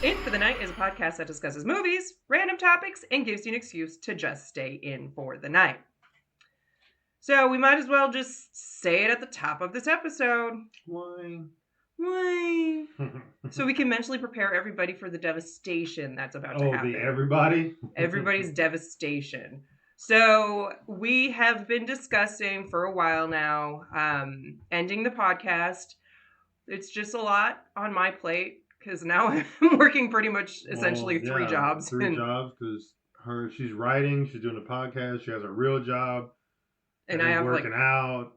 In for the Night is a podcast that discusses movies, random topics, and gives you an excuse to just stay in for the night. So we might as well just say it at the top of this episode. Why? So we can mentally prepare everybody for the devastation that's about to happen. The everybody? Everybody's devastation. So we have been discussing for a while now, ending the podcast. It's just a lot on my plate because now I'm working pretty much essentially three jobs. Three jobs because she's writing, she's doing a podcast, she has a real job, and I have working out.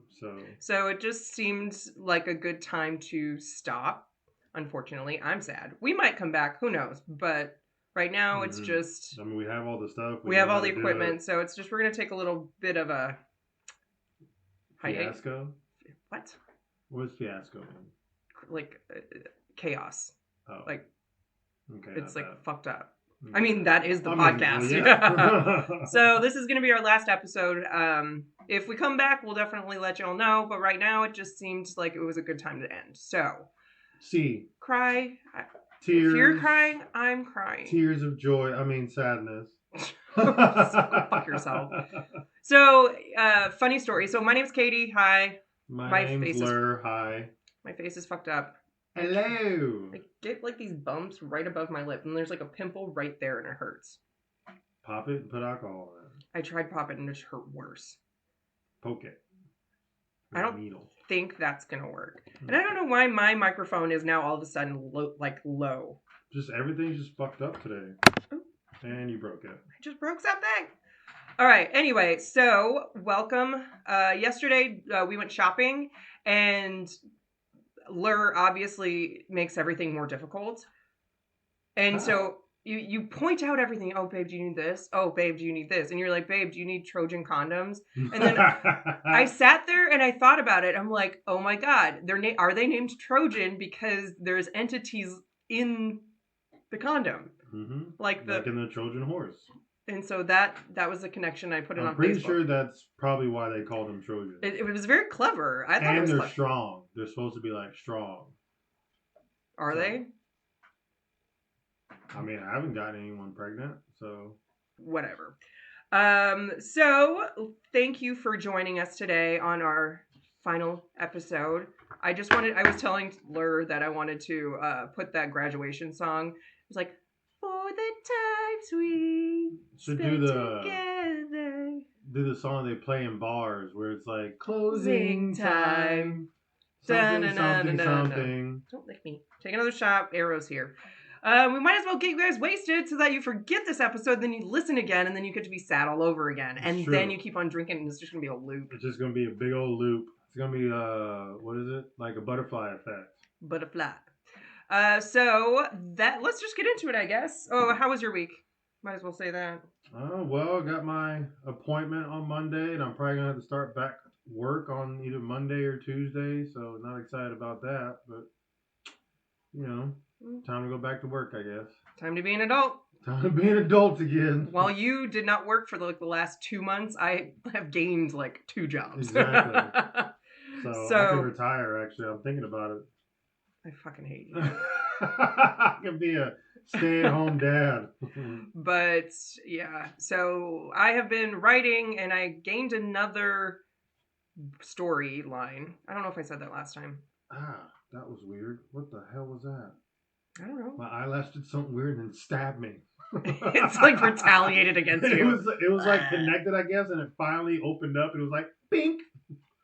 So it just seemed like a good time to stop. Unfortunately, I'm sad. We might come back, who knows? But right now it's just... I mean, we have all the stuff. We have all the equipment, so it's just we're going to take a little bit of a... Fiasco? What? What's fiasco mean? Like, chaos. Oh. Like, okay, it's like fucked up. Okay. I mean, that is the podcast. Yeah. So this is going to be our last episode. If we come back, we'll definitely let y'all know. But right now, it just seemed like it was a good time to end. So, cry. Tears. If you're crying, I'm crying. Tears of joy. I mean, sadness. So go fuck yourself. So, funny story. So my name's Katie. Hi. My name's Lur. Hi. My face is fucked up. Hello. I get like these bumps right above my lip, and there's like a pimple right there, and it hurts. Pop it and put alcohol in it. I tried pop it, and it just hurt worse. Poke it. I don't think that's gonna work, and I don't know why my microphone is now all of a sudden low. Just everything's just fucked up today. Ooh. And you broke it. I just broke something. All right. Anyway, so welcome. Yesterday we went shopping, and Lur obviously makes everything more difficult. And so you point out everything. Oh, babe, do you need this? Oh, babe, do you need this? And you're like, babe, do you need Trojan condoms? And then I sat there and I thought about it. I'm like, oh my God, are they named Trojan because there's entities in the condom? Mm-hmm. Like in the Trojan horse. And so that was the connection. I put it on Facebook. I'm pretty sure that's probably why they called them Trojans. It was very clever. I thought it was they're clever. Strong. They're supposed to be like strong. Are they? I mean, I haven't gotten anyone pregnant, so... Whatever. So, thank you for joining us today on our final episode. I was telling Lur that I wanted to put that graduation song. It was like, for the times we spent together. Do the song they play in bars where it's like, closing time. Something. Don't lick me. Take another shot. Arrows here. We might as well get you guys wasted so that you forget this episode, then you listen again, and then you get to be sad all over again. And then you keep on drinking, and it's just going to be a loop. It's just going to be a big old loop. It's going to be, what is it? Like a butterfly effect. Butterfly. So, let's just get into it, I guess. Oh, how was your week? Might as well say that. Oh, well, I got my appointment on Monday, and I'm probably going to have to start back work on either Monday or Tuesday, so not excited about that, but, you know, time to go back to work, I guess. Time to be an adult. Time to be an adult again. While you did not work for the last 2 months, I have gained 2 jobs. Exactly. So I can retire, actually. I'm thinking about it. I fucking hate you. I can be a stay-at-home dad. But, yeah. So I have been writing, and I gained another storyline. I don't know if I said that last time. That was weird. What the hell was that? I don't know. My eyelash did something weird and then stabbed me. It's retaliated against you. It was connected, I guess, and it finally opened up. And it was like, bink.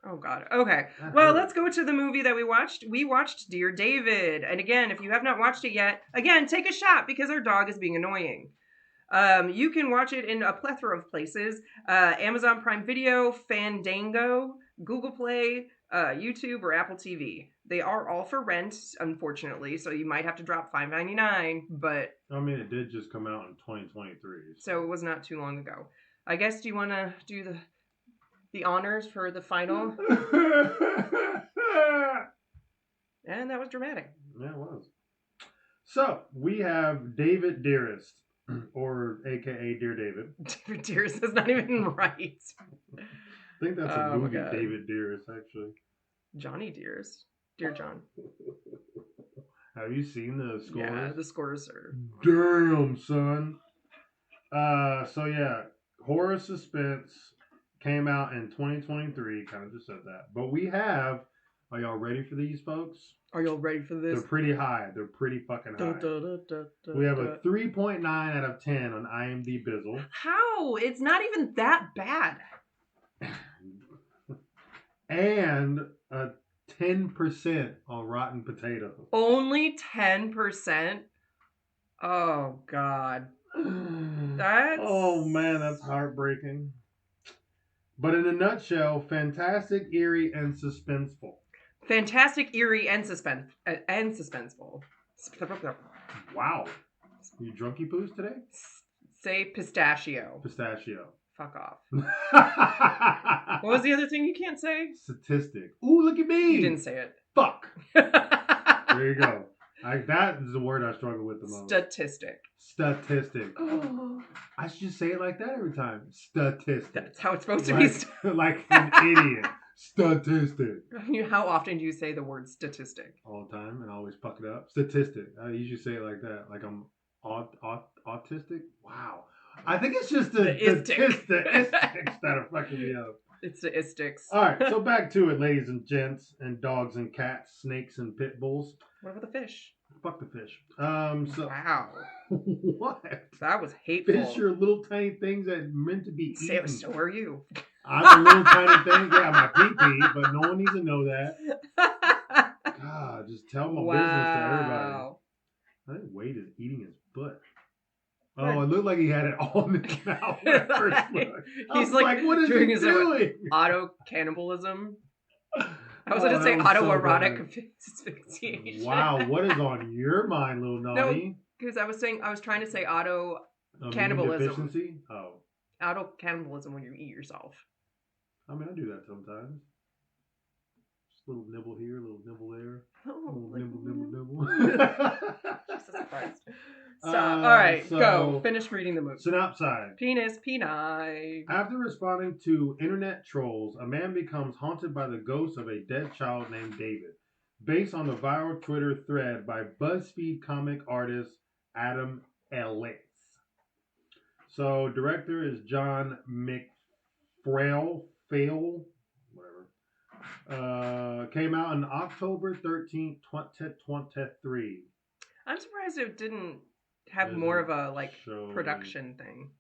Oh, God. Okay. Well, let's go to the movie that we watched. We watched Dear David. And again, if you have not watched it yet, again, take a shot because our dog is being annoying. You can watch it in a plethora of places. Amazon Prime Video, Fandango, Google Play, YouTube, or Apple TV. They are all for rent, unfortunately, so you might have to drop $5.99, but... I mean, it did just come out in 2023. So it was not too long ago. I guess, do you want to do the honors for the final? And that was dramatic. Yeah, it was. So, we have David Dearest, or a.k.a. Dear David. David Dearest is not even right. I think that's a movie, David Dearest, actually. Johnny Dearest. Dear John. Have you seen the scores? Yeah, the scores are... Damn, son. So yeah, Horror Suspense came out in 2023. Kind of just said that. But we have... Are y'all ready for these, folks? Are y'all ready for this? They're pretty high. They're pretty fucking high. We have a 3.9 out of 10 on IMDb Bizzle. How? It's not even that bad. And a 10% on Rotten Potato. Only 10%? Oh, God. That's... Oh, man, that's heartbreaking. But in a nutshell, fantastic, eerie, and suspenseful. Fantastic, eerie, and suspenseful. Wow. You drunky poos today? Say pistachio. Pistachio. Fuck off. What was the other thing you can't say? Statistic. Ooh, look at me. You didn't say it. Fuck. There you go. That is the word I struggle with the most. Statistic. I should say it like that every time. Statistic. That's how it's supposed to be. Like an idiot. Statistic. How often do you say the word statistic? All the time, and I always fuck it up. Statistic. I usually say it like that. Like I'm autistic. Wow. I think it's just the istics that are fucking me up. It's the istics. All right, so back to it, ladies and gents, and dogs and cats, snakes and pit bulls. What about the fish? Fuck the fish. Wow. What? That was hateful. Fish are little tiny things that are meant to be eaten. So are you. I'm a little tiny thing. Yeah, my pee-pee, but no one needs to know that. God, just tell my business to everybody. I think Wade is eating his butt. Oh, it looked like he had it all in his mouth when I first looked. He's like, what is doing he doing? Auto cannibalism. I was going to say autoerotic asphyxiation. Wow, what is on your mind, little naughty? No, because I was trying to say auto cannibalism. Deficiency? Oh. Auto cannibalism when you eat yourself. I mean, I do that sometimes. Just a little nibble here, a little nibble there. Oh, nibble. Jesus Christ. Stop. All right, go. Finish reading the movie. Synopsis. Penis, penile. After responding to internet trolls, a man becomes haunted by the ghost of a dead child named David, based on the viral Twitter thread by BuzzFeed comic artist Adam Ellis. So, director is John McPhail, whatever. Came out on October 13th, 2023. I'm surprised it didn't have more of a production thing.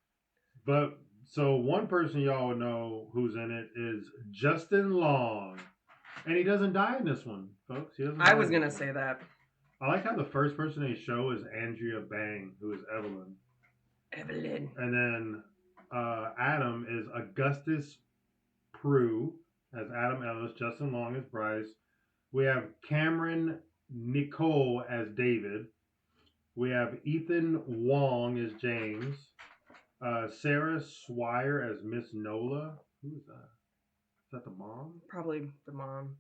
But so one person y'all would know who's in it is Justin Long, and he doesn't die in this one, folks. I was gonna say that. I like how the first person they show is Andrea Bang, who is Evelyn. And then Adam is Augustus Prue as Adam Ellis. Justin Long as Bryce. We have Cameron Nicole as David. We have Ethan Wong as James. Sarah Swire as Miss Nola. Who is that? Is that the mom? Probably the mom.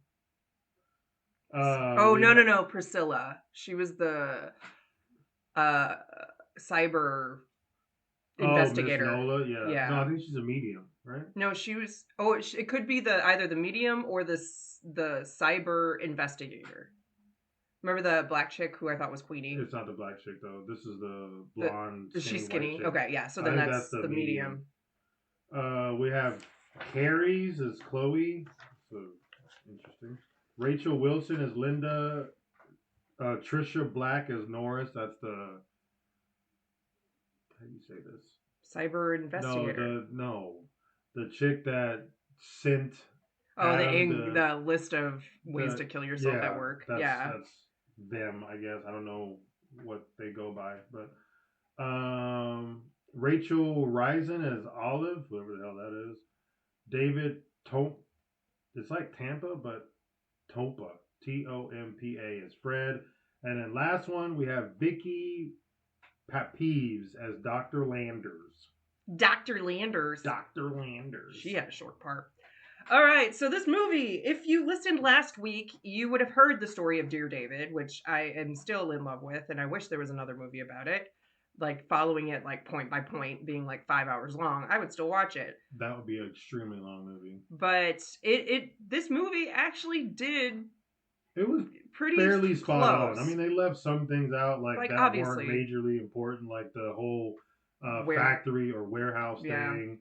No. Priscilla. She was the cyber investigator. Miss Nola? Yeah. No, I think she's a medium, right? No, she was... it could be either the medium or the cyber investigator. Remember the black chick who I thought was Queenie? It's not the black chick, though. This is the blonde, Is she skinny? Okay, yeah. So then that's the medium. We have Carrie's as Chloe. So, interesting. Rachel Wilson as Linda. Trisha Black as Norris. That's the... How do you say this? Cyber investigator. The chick that sent... the list of ways to kill yourself at work. That's them, I guess. I don't know what they go by, but Rachel Risen as Olive, whoever the hell that is. David it's like Tampa, but Tompa, Tompa is Fred. And then last one, we have Vicky Papeves as Dr. Landers. Dr. Landers. She had a short part. All right, so this movie, if you listened last week, you would have heard the story of Dear David, which I am still in love with, and I wish there was another movie about it, like following it like point by point, being like 5 hours long. I would still watch it. That would be an extremely long movie. But this movie actually did It was pretty fairly spot close. on. I mean, they left some things out Like, that obviously. weren't majorly important, like the whole Where- factory or warehouse thing.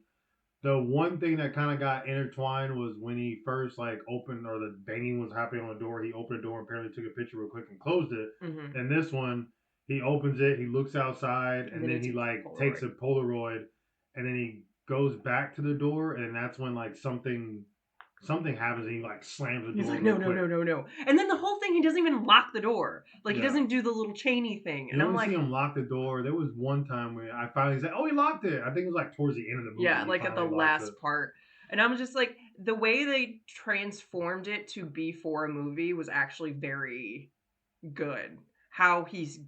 The one thing that kind of got intertwined was when he first like opened, or the banging was happening on the door. He opened the door and apparently took a picture real quick and closed it. Mhm. And this one, he opens it, he looks outside, and then he like takes a Polaroid, and then he goes back to the door, and that's when like something happens, and he like slams the door. He's like, no. And then the whole thing, he doesn't even lock the door. Like, he Yeah. doesn't do the little chainy thing. And You I'm only like, see him lock the door. There was one time where I finally said, "Oh, he locked it." I think it was like towards the end of the movie. yeah, he like at the finally locked last it. part. And I'm just like, the way they transformed it to be for a movie was actually very good. How he's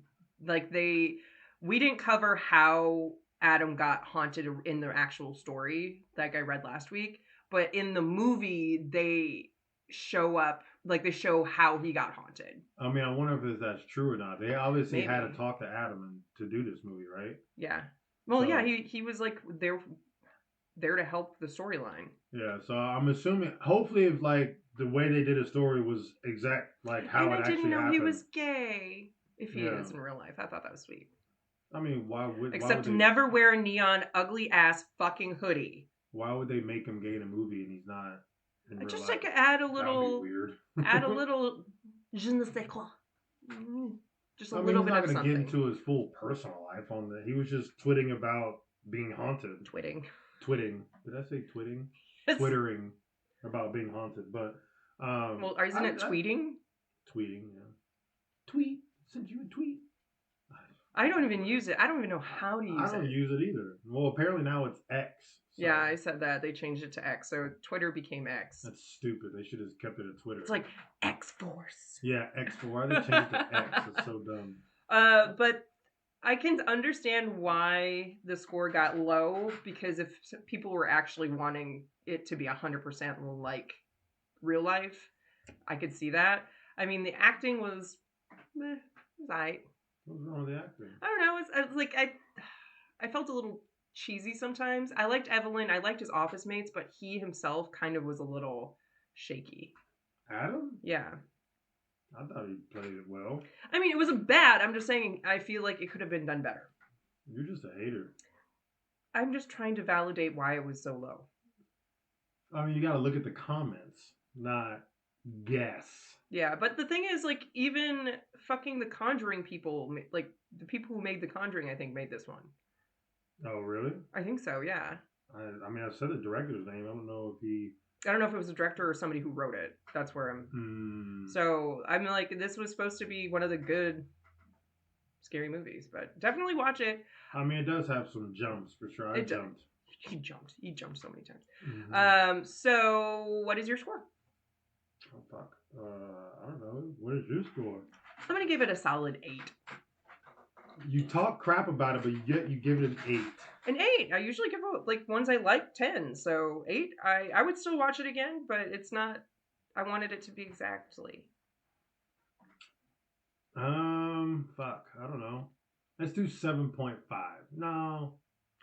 like, we didn't cover how Adam got haunted in the actual story like I read last week, but in the movie they show up, like they show how he got haunted. I mean, I wonder if that's true or not. They obviously Maybe. had to talk to Adam to do this movie, right? Yeah. Well, So- yeah, he was like there to help the storyline. Yeah, so I'm assuming, hopefully, if like the way they did a story was exact, like how And it I actually didn't know happened. he was gay. If he Yeah. is in real life, I thought that was sweet. I mean, why would Except they, never wear a neon ugly ass fucking hoodie. Why would they make him gay in a movie and he's not in real Just life? like add a That little, would be weird. add a little je ne sais quoi. Just a I mean, little he's bit not of going to something. get into his full personal life on the. He was just twitting about being haunted. Twitting. Did I say twitting? Twittering about being haunted, but well, isn't it tweeting? Tweeting, yeah. Tweet. Send you a tweet. I don't even use it. I don't even know how to use it. I don't use it either. Well, apparently now it's X. So yeah, I said that. They changed it to X. So Twitter became X. That's stupid. They should have kept it at Twitter. It's like X-Force. Yeah, X-Force. Why they changed it to X? It's so dumb. But I can understand why the score got low, because if people were actually wanting it to be 100% like real life, I could see that. I mean, the acting was alright. What's wrong with the acting? I don't know. It's like I felt a little cheesy sometimes. I liked Evelyn. I liked his office mates, but he himself kind of was a little shaky. Adam? Yeah. I thought he played it well. I mean, it wasn't bad. I'm just saying I feel like it could have been done better. You're just a hater. I'm just trying to validate why it was so low. I mean, you got to look at the comments, not guess. Yeah, but the thing is, like, even fucking the Conjuring people, like, the people who made the Conjuring, I think, made this one. Oh, really? I think so, yeah. I mean, I've said the director's name. I don't know if he... I don't know if it was a director or somebody who wrote it. That's where I'm... So, I'm like, this was supposed to be one of the good scary movies, but definitely watch it. I mean, it does have some jumps, for sure. I jumped. He jumped so many times. Mm-hmm. So, what is your score? Oh, fuck. I don't know. What is your score? I'm going to give it a solid 8. You talk crap about it, but yet you give it an 8. An 8. I usually give like ones I like 10. So 8. I would still watch it again, but it's not. I wanted it to be exactly. Fuck. I don't know. Let's do 7.5. No.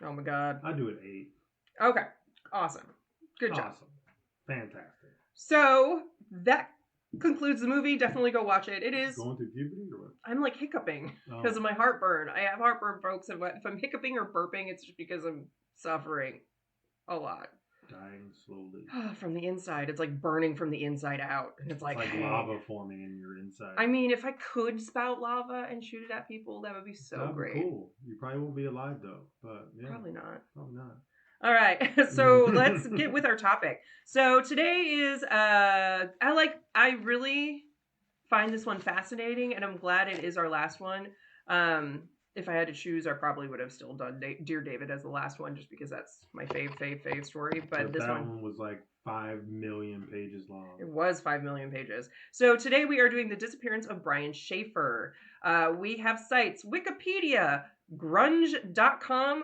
Oh my god. I do it 8. Okay. Awesome. Good job. Awesome. Fantastic. So that concludes the movie. Definitely go watch it. It is. Going through puberty or what? I'm like hiccuping because of my heartburn. I have heartburn, folks. And if I'm hiccuping or burping, it's just because I'm suffering a lot. Dying slowly. From the inside. It's like burning from the inside out. And it's like lava forming in your inside. I mean, if I could spout lava and shoot it at people, that would be so That'd great. be cool. You probably won't be alive though. But yeah. Probably not. Probably not. All right, so let's get with our topic. So today is, I really find this one fascinating, and I'm glad it is our last one. If I had to choose, I probably would have still done Dear David as the last one, just because that's my fave story. But this one was like 5 million pages long. It was 5 million pages. So today we are doing the disappearance of Brian Shaffer. We have sites, Wikipedia, grunge.com,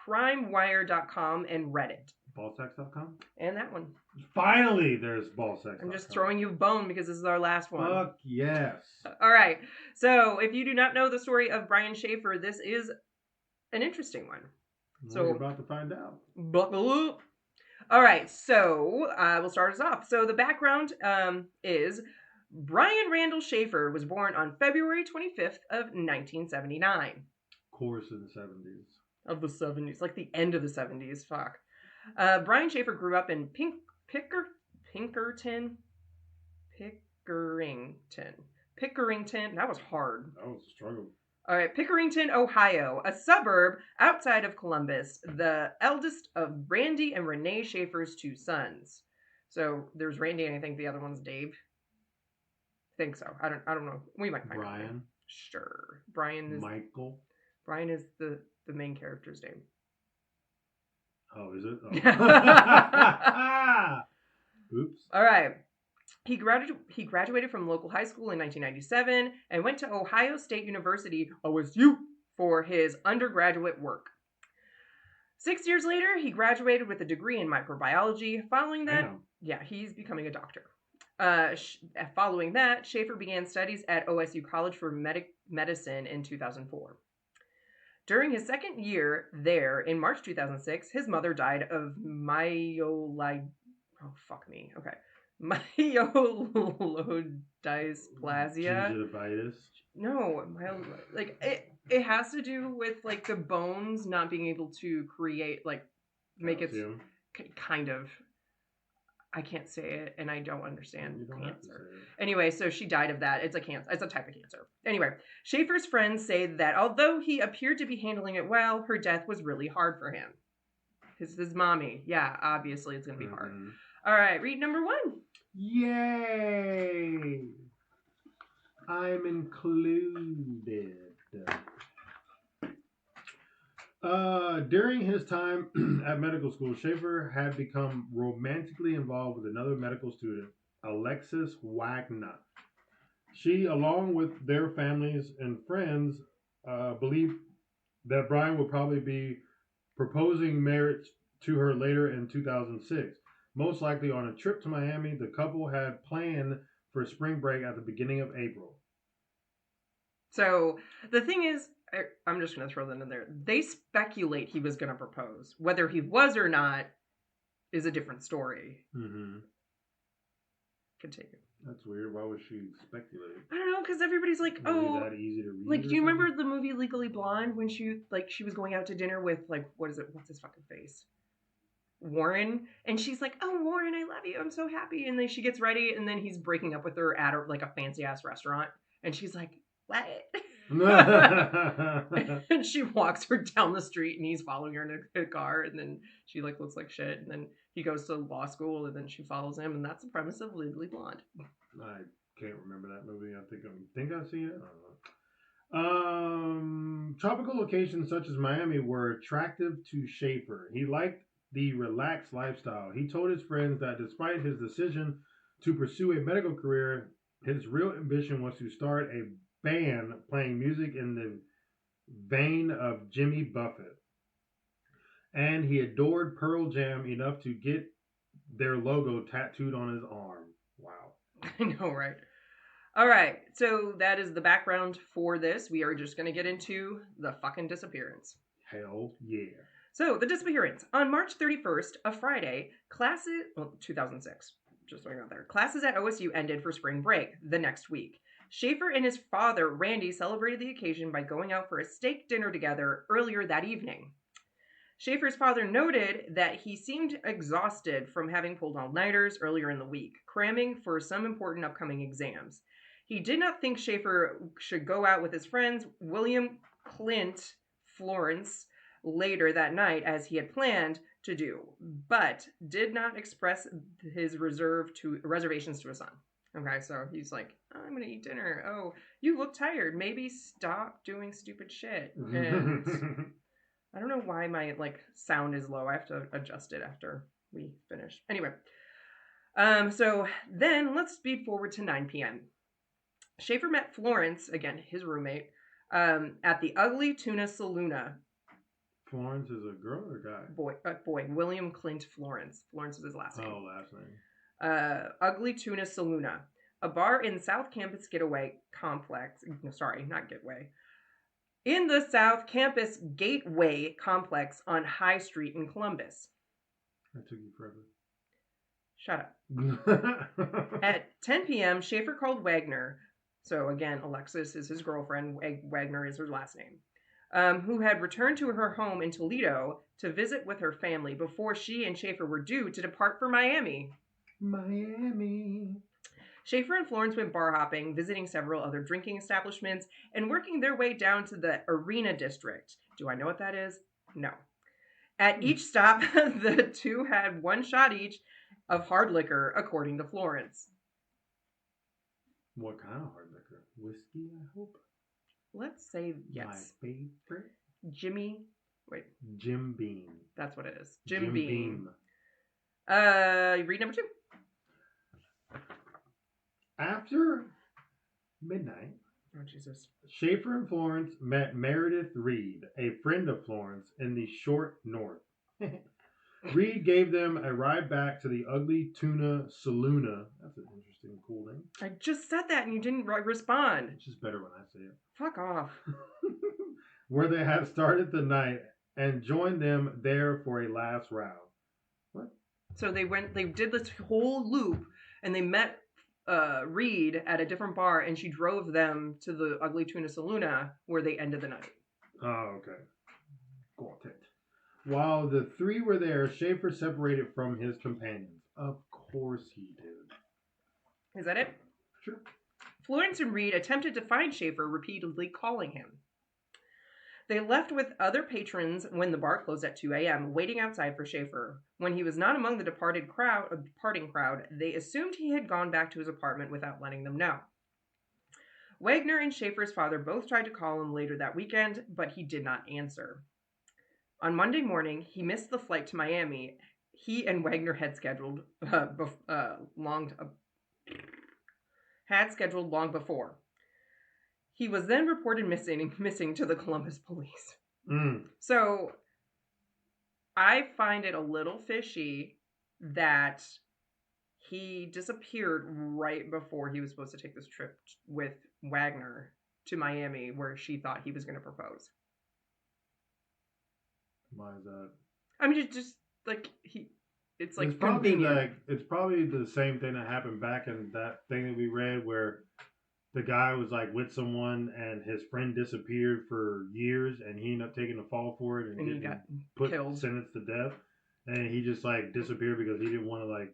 thecrimewire.com, and Reddit. Ballsex.com? And that one. Finally, there's ballsex.com. I'm just throwing you a bone because this is our last one. Fuck yes. All right. So if you do not know the story of Brian Shaffer, this is an interesting one. So we're about to find out. Buckle up. All right. So we'll start us off. So the background is Brian Randall Schaefer was born on February 25th of 1979. Of course, in the 70s. Of the 70s, like the end of the 70s. Fuck. Brian Schaefer grew up in Pickerington. That was hard. That was a struggle. All right, Pickerington, Ohio, a suburb outside of Columbus, the eldest of Randy and Renee Schaefer's two sons. So there's Randy, and I think the other one's Dave. I think so. I don't know. We might find Brian. out. Sure. Brian is Michael. Brian is the main character's name. Oh, is it? Oh. Oops. All right. He graduated from local high school in 1997 and went to Ohio State University, OSU, for his undergraduate work. 6 years later, he graduated with a degree in microbiology. Following that, he's becoming a doctor. Following that, Schaefer began studies at OSU College for Medicine in 2004. During his second year there, in March 2006, his mother died of myelodysplasia. Gingivitis. No, it has to do with like the bones not being able to create make it kind of. I can't say it, and I don't understand cancer. Anyway, so she died of that. It's a cancer. It's a type of cancer. Anyway, Schaefer's friends say that although he appeared to be handling it well, her death was really hard for him. His mommy. Yeah, obviously it's going to be hard. All right, read number 1. Yay! I'm included. During his time at medical school, Schaefer had become romantically involved with another medical student, Alexis Wagner. She, along with their families and friends, believed that Brian would probably be proposing marriage to her later in 2006. Most likely on a trip to Miami, the couple had planned for spring break at the beginning of April. So the thing is, I'm just going to throw that in there. They speculate he was going to propose. Whether he was or not is a different story. Mm-hmm. Continue. That's weird. Why would she speculate? I don't know, because everybody's like, that easy to read. Like, do you remember the movie Legally Blonde when she was going out to dinner with, what's his fucking face? Warren, and she's like, "Oh, Warren, I love you. I'm so happy." And then she gets ready, and then he's breaking up with her at a fancy ass restaurant, and she's like, "What?" And she walks her down the street, and he's following her in a car, and then she looks like shit, and then he goes to law school, and then she follows him, and that's the premise of Legally Blonde. I can't remember that movie. I think I've seen it. I don't know. Tropical locations such as Miami were attractive to Schaefer. He liked the relaxed lifestyle. He told his friends that despite his decision to pursue a medical career, his real ambition was to start a band playing music in the vein of Jimmy Buffett. And he adored Pearl Jam enough to get their logo tattooed on his arm. Wow. I know, right? All right, so that is the background for this. We are just going to get into the fucking disappearance. Hell yeah. So, the disappearance. On March 31st, a Friday, 2006, just so you're out there, classes at OSU ended for spring break the next week. Schaefer and his father, Randy, celebrated the occasion by going out for a steak dinner together earlier that evening. Schaefer's father noted that he seemed exhausted from having pulled all-nighters earlier in the week, cramming for some important upcoming exams. He did not think Schaefer should go out with his friends, William Clint Florence, later that night as he had planned to do, but did not express his reservations to his son. Okay, so he's like, I'm gonna eat dinner. Oh, you look tired. Maybe stop doing stupid shit. And I don't know why my sound is low. I have to adjust it after we finish. Anyway, so then let's speed forward to 9 p.m. Schaefer met Florence, again his roommate, at the Ugly Tuna Saloona. Florence is a girl or guy? Boy. William Clint Florence. Florence is his last name. Oh, last name. Ugly Tuna Saloona, a bar in South Campus Getaway Complex. No, sorry, not Getaway. In the South Campus Gateway Complex on High Street in Columbus. That took you forever. Shut up. At 10 p.m., Schaefer called Wagner. So again, Alexis is his girlfriend. Wagner is her last name. Who had returned to her home in Toledo to visit with her family before she and Schaefer were due to depart for Miami. Miami. Schaefer and Florence went bar hopping, visiting several other drinking establishments, and working their way down to the Arena District. Do I know what that is? No. At each stop, the two had one shot each of hard liquor, according to Florence. What kind of hard liquor? Whiskey, I hope. Let's say yes. My favorite. Jim Beam. That's what it is. Jim Beam. Read number 2. After midnight, oh Jesus, Schaefer and Florence met Meredith Reed, a friend of Florence, in the short north. Reed gave them a ride back to the Ugly Tuna Saloona. That's an interesting, cool name. I just said that and you didn't respond. It's just better when I say it. Fuck off. Where they had started the night and joined them there for a last round. What? So they did this whole loop and they met Reed at a different bar and she drove them to the Ugly Tuna Saloona where they ended the night. Oh, okay. Got it. While the three were there, Schaefer separated from his companions. Of course he did. Is that it? Sure. Florence and Reed attempted to find Schaefer, repeatedly calling him. They left with other patrons when the bar closed at 2 a.m., waiting outside for Schaefer. When he was not among the departing crowd, they assumed he had gone back to his apartment without letting them know. Wagner and Schaefer's father both tried to call him later that weekend, but he did not answer. On Monday morning, he missed the flight to Miami. He and Wagner had scheduled long before. He was then reported missing to the Columbus police. So I find it a little fishy that he disappeared right before he was supposed to take this trip with Wagner to Miami, where she thought he was going to propose. Why is that? I mean, just like it's like it's probably convenient. It's probably the same thing that happened back in that thing that we read where the guy was like with someone and his friend disappeared for years and he ended up taking the fall for it and he got killed, sentenced to death, and he just like disappeared because he didn't want to like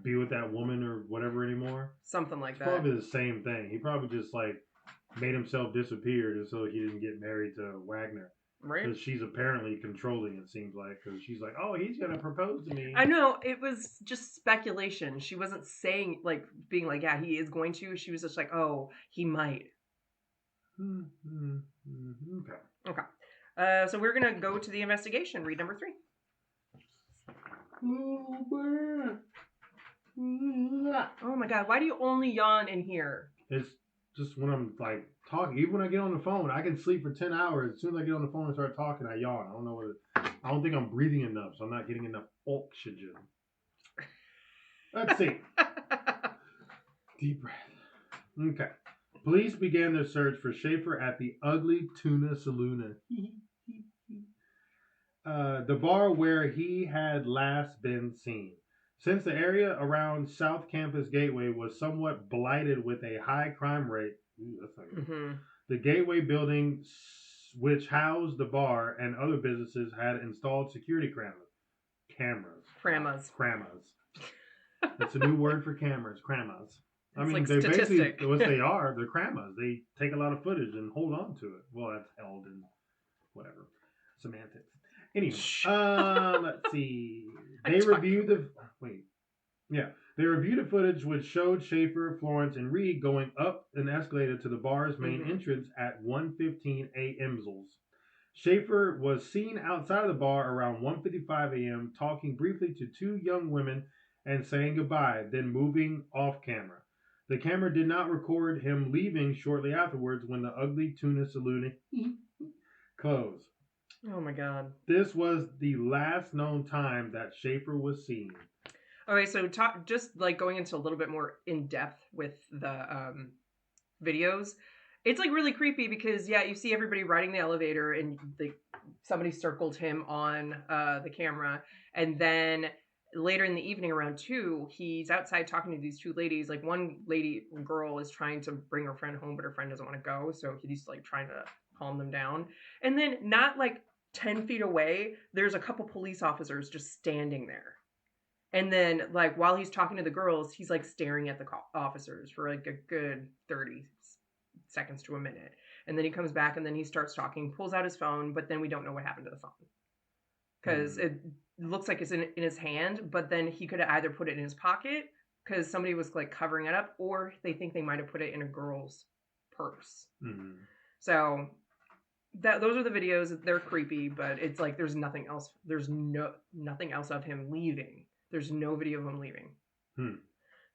be with that woman or whatever anymore. Something like that. Probably the same thing. He probably just like made himself disappear just so he didn't get married to Wagner. Right. Because she's apparently controlling, it seems like. Because she's like, oh, he's going to propose to me. I know. It was just speculation. She wasn't saying, like, being like, yeah, he is going to. She was just like, oh, he might. Okay. So we're going to go to the investigation. Read number 3. Oh, my God. Why do you only yawn in here? It's just when I'm, like, talking. Even when I get on the phone, I can sleep for 10 hours. As soon as I get on the phone and start talking, I yawn. I don't know I don't think I'm breathing enough, so I'm not getting enough oxygen. Let's see. Deep breath. Okay. Police began their search for Schaefer at the Ugly Tuna Saloona. The bar where he had last been seen. Since the area around South Campus Gateway was somewhat blighted with a high crime rate, that's not good. The Gateway building, which housed the bar and other businesses, had installed security cameras. That's a new word for cameras. Cramas. I mean, like they're basically what they are. They're cramas. They take a lot of footage and hold on to it. Well, that's held in whatever semantics. Anyway, let's see. They reviewed the footage which showed Schaefer, Florence, and Reed going up an escalator to the bar's main entrance at 1:15 a.m. Schaefer was seen outside of the bar around 1:55 a.m. talking briefly to two young women and saying goodbye, then moving off camera. The camera did not record him leaving shortly afterwards when the Ugly Tuna Saloon closed. Oh my God. This was the last known time that Schaefer was seen. Okay, so just like going into a little bit more in depth with the videos, it's like really creepy because you see everybody riding the elevator and somebody circled him on the camera, and then later in the evening around 2, he's outside talking to these 2 ladies. Like, one girl is trying to bring her friend home, but her friend doesn't want to go. So he's like trying to calm them down. And then not like 10 feet away, there's a couple police officers just standing there. And then, like, while he's talking to the girls, he's like staring at the officers for like a good 30 seconds to a minute. And then he comes back and then he starts talking, pulls out his phone, but then we don't know what happened to the phone. Because it looks like it's in his hand, but then he could have either put it in his pocket because somebody was like covering it up, or they think they might have put it in a girl's purse. Mm-hmm. So those are the videos. They're creepy, but it's like there's nothing else. There's nothing else of him leaving. There's no video of him leaving.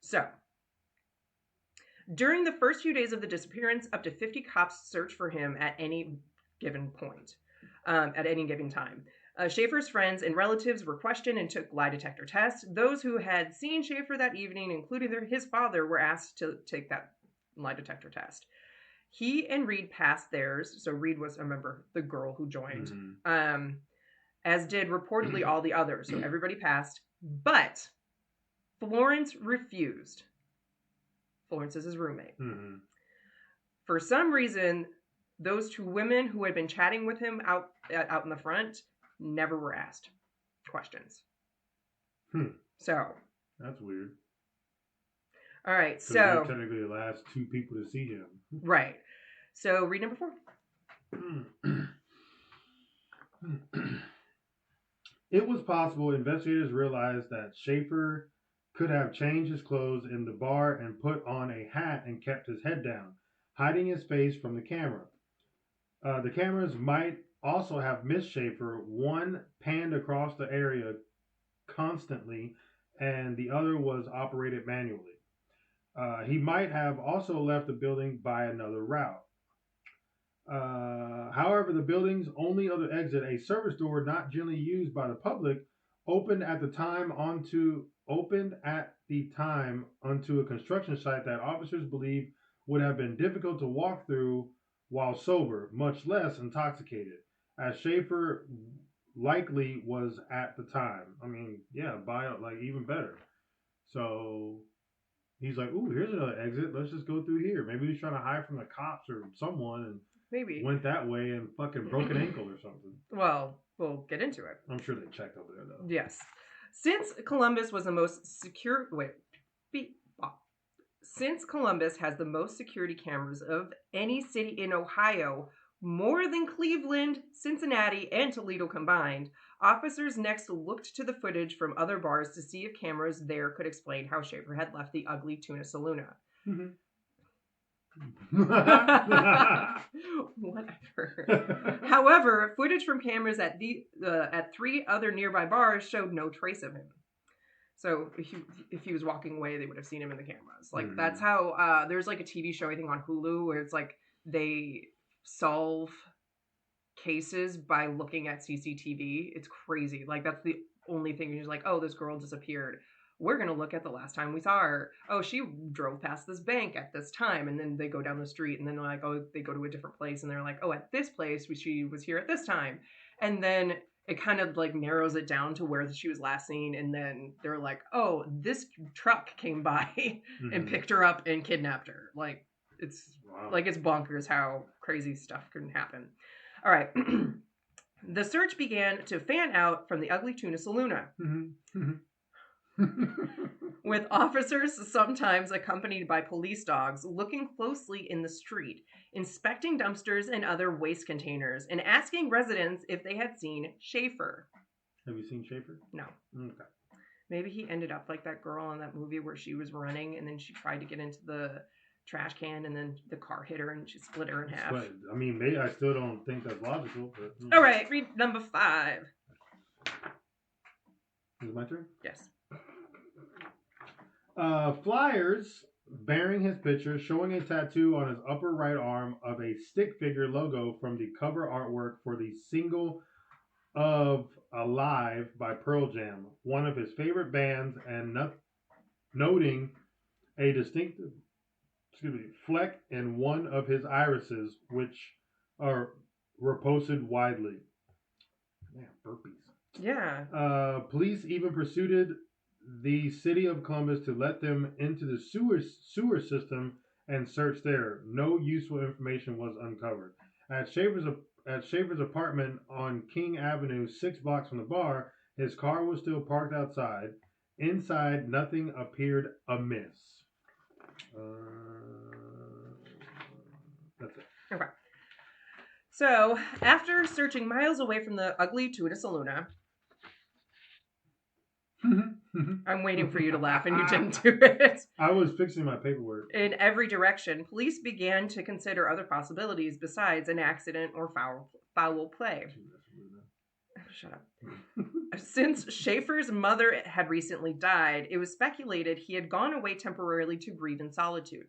So, during the first few days of the disappearance, up to 50 cops searched for him at any given point, at any given time. Schaefer's friends and relatives were questioned and took lie detector tests. Those who had seen Schaefer that evening, including his father, were asked to take that lie detector test. He and Reed passed theirs. So Reed was, remember, the girl who joined, as did reportedly all the others. So everybody passed. But Florence refused. Florence is his roommate. For some reason, those 2 women who had been chatting with him out in the front never were asked questions. So that's weird. All right, so they're technically the last 2 people to see him. Right. So read number 4. It was possible investigators realized that Schaefer could have changed his clothes in the bar and put on a hat and kept his head down, hiding his face from the camera. The cameras might also have missed Schaefer. One panned across the area constantly, and the other was operated manually. He might have also left the building by another route. However, the building's only other exit, a service door not generally used by the public, opened at the time onto a construction site that officers believe would have been difficult to walk through while sober, much less intoxicated, as Schaefer likely was at the time. I mean, yeah, even better. So he's like, "Ooh, here's another exit. Let's just go through here." Maybe he's trying to hide from the cops or someone, and maybe went that way and fucking broke an ankle or something. Well, we'll get into it. I'm sure they checked over there though. Yes. Since Columbus has the most security cameras of any city in Ohio, more than Cleveland, Cincinnati, and Toledo combined, officers next looked to the footage from other bars to see if cameras there could explain how Schaefer had left the ugly Tuna Saloona. Whatever. However, footage from cameras at 3 other nearby bars showed no trace of him. So if he was walking away, they would have seen him in the cameras. Like that's how there's like a TV show I think on Hulu where it's like they solve cases by looking at CCTV. It's crazy. Like that's the only thing. You're like, oh, this girl disappeared. We're going to look at the last time we saw her. Oh, she drove past this bank at this time. And then they go down the street and then like, oh, they go to a different place. And they're like, oh, at this place, she was here at this time. And then it kind of like narrows it down to where she was last seen. And then they're like, oh, this truck came by and picked her up and kidnapped her. Like it's it's bonkers how crazy stuff can happen. All right. The search began to fan out from the ugly Tuna Saloona. With officers sometimes accompanied by police dogs looking closely in the street, inspecting dumpsters and other waste containers, and asking residents if they had seen Schaefer. Have you seen Schaefer? No. Okay. Maybe he ended up like that girl in that movie where she was running and then she tried to get into the trash can and then the car hit her and she split her in half. But, I mean, maybe I still don't think that's logical. But All right, read number 5. Is it my turn? Yes. Flyers bearing his picture, showing a tattoo on his upper right arm of a stick figure logo from the cover artwork for the single of Alive by Pearl Jam, one of his favorite bands, and noting a distinctive fleck in one of his irises, which were posted widely. Man, burpees. Yeah. Police even pursued the city of Columbus to let them into the sewer system and search there. No useful information was uncovered. At Schaefer's apartment on King Avenue, 6 blocks from the bar, his car was still parked outside. Inside, nothing appeared amiss. That's it. Okay. So, after searching miles away from the ugly Tuanis Luna, I'm waiting for you to laugh and you didn't do it. I was fixing my paperwork. In every direction, police began to consider other possibilities besides an accident or foul play. Shut up. Since Schaefer's mother had recently died, it was speculated he had gone away temporarily to breathe in solitude.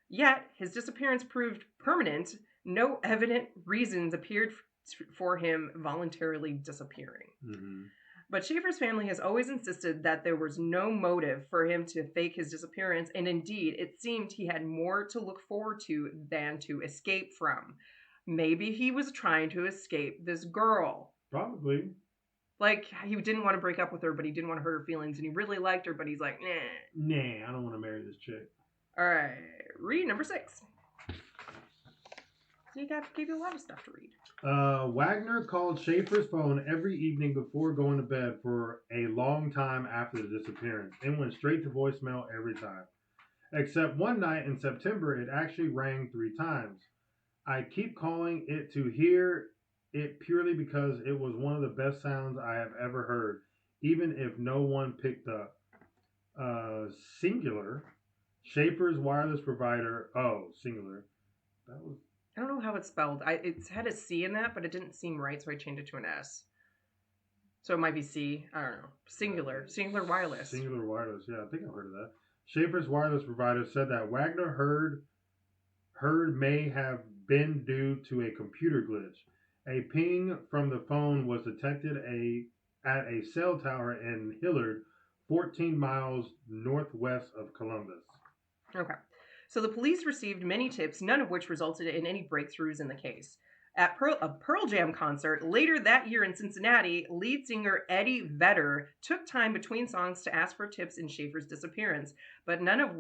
Yet, his disappearance proved permanent. No evident reasons appeared for him voluntarily disappearing. Mm-hmm. But Schaefer's family has always insisted that there was no motive for him to fake his disappearance, and indeed, it seemed he had more to look forward to than to escape from. Maybe he was trying to escape this girl. Probably. Like, he didn't want to break up with her, but he didn't want to hurt her feelings, and he really liked her, but he's like, nah. Nah, I don't want to marry this chick. All right, read number 6. So you gave you a lot of stuff to read. Wagner called Schaefer's phone every evening before going to bed for a long time after the disappearance and went straight to voicemail every time. Except one night in September, it actually rang 3 times. I keep calling it to hear it purely because it was one of the best sounds I have ever heard, even if no one picked up. Singular. Schaefer's wireless provider. Oh, singular. That was. I don't know how it's spelled. It had a C in that, but it didn't seem right, so I changed it to an S. So it might be C. I don't know. Singular. Singular wireless. Singular wireless. Yeah, I think I've heard of that. Schaefer's wireless provider said that Wagner heard may have been due to a computer glitch. A ping from the phone was detected at a cell tower in Hillard, 14 miles northwest of Columbus. Okay. So the police received many tips, none of which resulted in any breakthroughs in the case. At a Pearl Jam concert later that year in Cincinnati, lead singer Eddie Vedder took time between songs to ask for tips in Schaefer's disappearance, but none of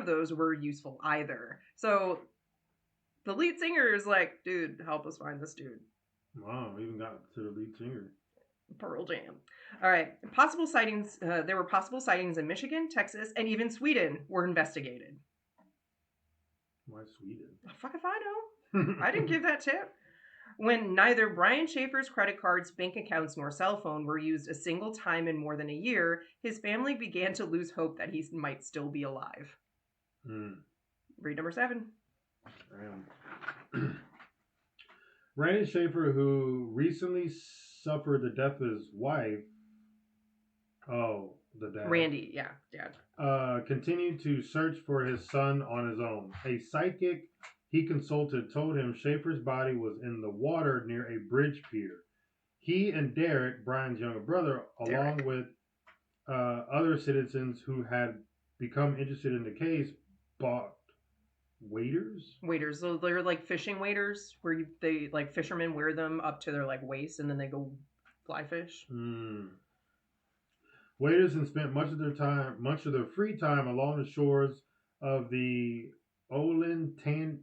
those were useful either. So the lead singer is like, dude, help us find this dude. Wow, we even got to the lead singer. Pearl Jam. All right. Possible sightings. There were possible sightings in Michigan, Texas, and even Sweden were investigated. Why Sweden? Fuck if I know. I didn't give that tip. When neither Brian Schaefer's credit cards, bank accounts, nor cell phone were used a single time in more than a year, his family began to lose hope that he might still be alive. Read number 7. Randy Schaefer, who recently suffered the death of his wife, the dad. Randy, yeah, dad. Continued to search for his son on his own. A psychic he consulted told him Schaefer's body was in the water near a bridge pier. He and Derek, Brian's younger brother, along with other citizens who had become interested in the case, bought waders. So they're like fishing waders, where they like fishermen wear them up to their like waist, and then they go fly fish. Waders and spent much of their free time along the shores of the Olentangy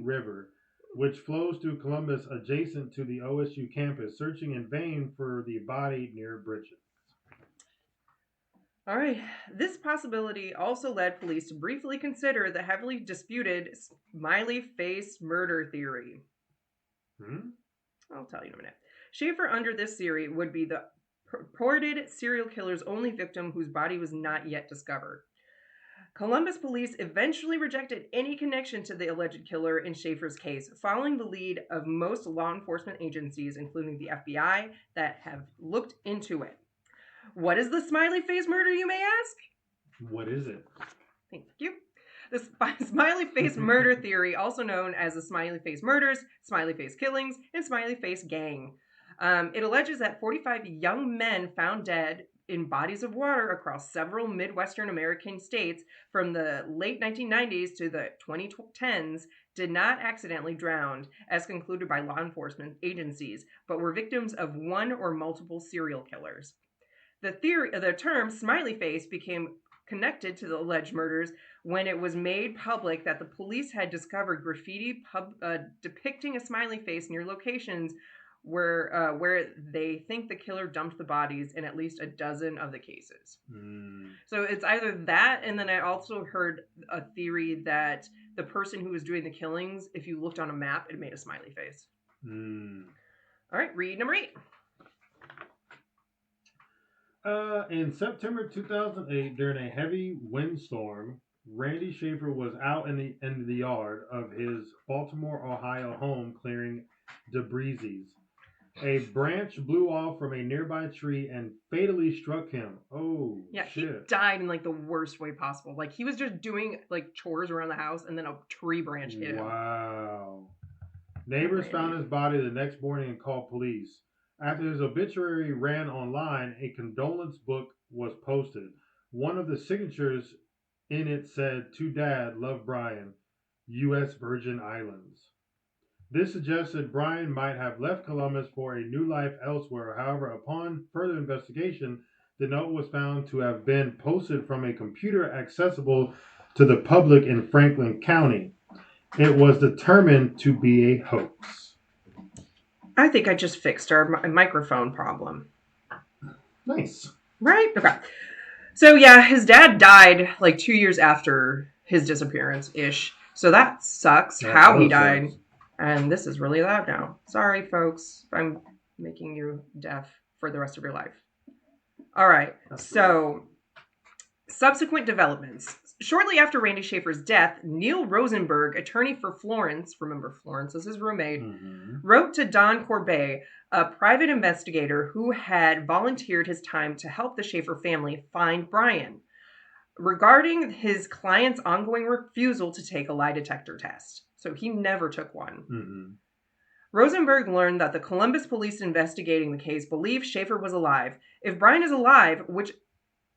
River, which flows through Columbus adjacent to the OSU campus, searching in vain for the body near bridges. All right. This possibility also led police to briefly consider the heavily disputed smiley face murder theory. I'll tell you in a minute. Schaefer, under this theory, would be the purported serial killer's only victim whose body was not yet discovered. Columbus police eventually rejected any connection to the alleged killer in Schaefer's case, following the lead of most law enforcement agencies, including the FBI, that have looked into it. What is the smiley face murder, you may ask? What is it? Thank you. The smiley face murder theory, also known as the smiley face murders, smiley face killings, and smiley face gang. It alleges that 45 young men found dead in bodies of water across several Midwestern American states from the late 1990s to the 2010s did not accidentally drown, as concluded by law enforcement agencies, but were victims of one or multiple serial killers. The term smiley face became connected to the alleged murders when it was made public that the police had discovered graffiti depicting a smiley face near locations where they think the killer dumped the bodies in at least a dozen of the cases. So it's either that, and then I also heard a theory that the person who was doing the killings, if you looked on a map, it made a smiley face. All right, read number 8. In September 2008, during a heavy windstorm, Randy Schaefer was out in the yard of his Baltimore, Ohio home clearing debris. A branch blew off from a nearby tree and fatally struck him. Oh, yeah, shit. He died in like the worst way possible. Like he was just doing like chores around the house, and then a tree branch hit him. Wow. Neighbors found his body the next morning and called police. After his obituary ran online, a condolence book was posted. One of the signatures in it said, "To Dad, love Brian, U.S. Virgin Islands." This suggested Brian might have left Columbus for a new life elsewhere. However, upon further investigation, the note was found to have been posted from a computer accessible to the public in Franklin County. It was determined to be a hoax. I think I just fixed our microphone problem. Nice. Right? Okay. So yeah, his dad died like 2 years after his disappearance-ish. So that sucks, how he died. Sucks. And this is really loud now. Sorry, folks. I'm making you deaf for the rest of your life. All right. So, subsequent developments. Shortly after Randy Schaefer's death, Neil Rosenberg, attorney for Florence, remember Florence is his roommate, wrote to Don Corbet, a private investigator who had volunteered his time to help the Schaefer family find Brian, regarding his client's ongoing refusal to take a lie detector test. So he never took one. Rosenberg learned that the Columbus police investigating the case believed Schaefer was alive. If Brian is alive, which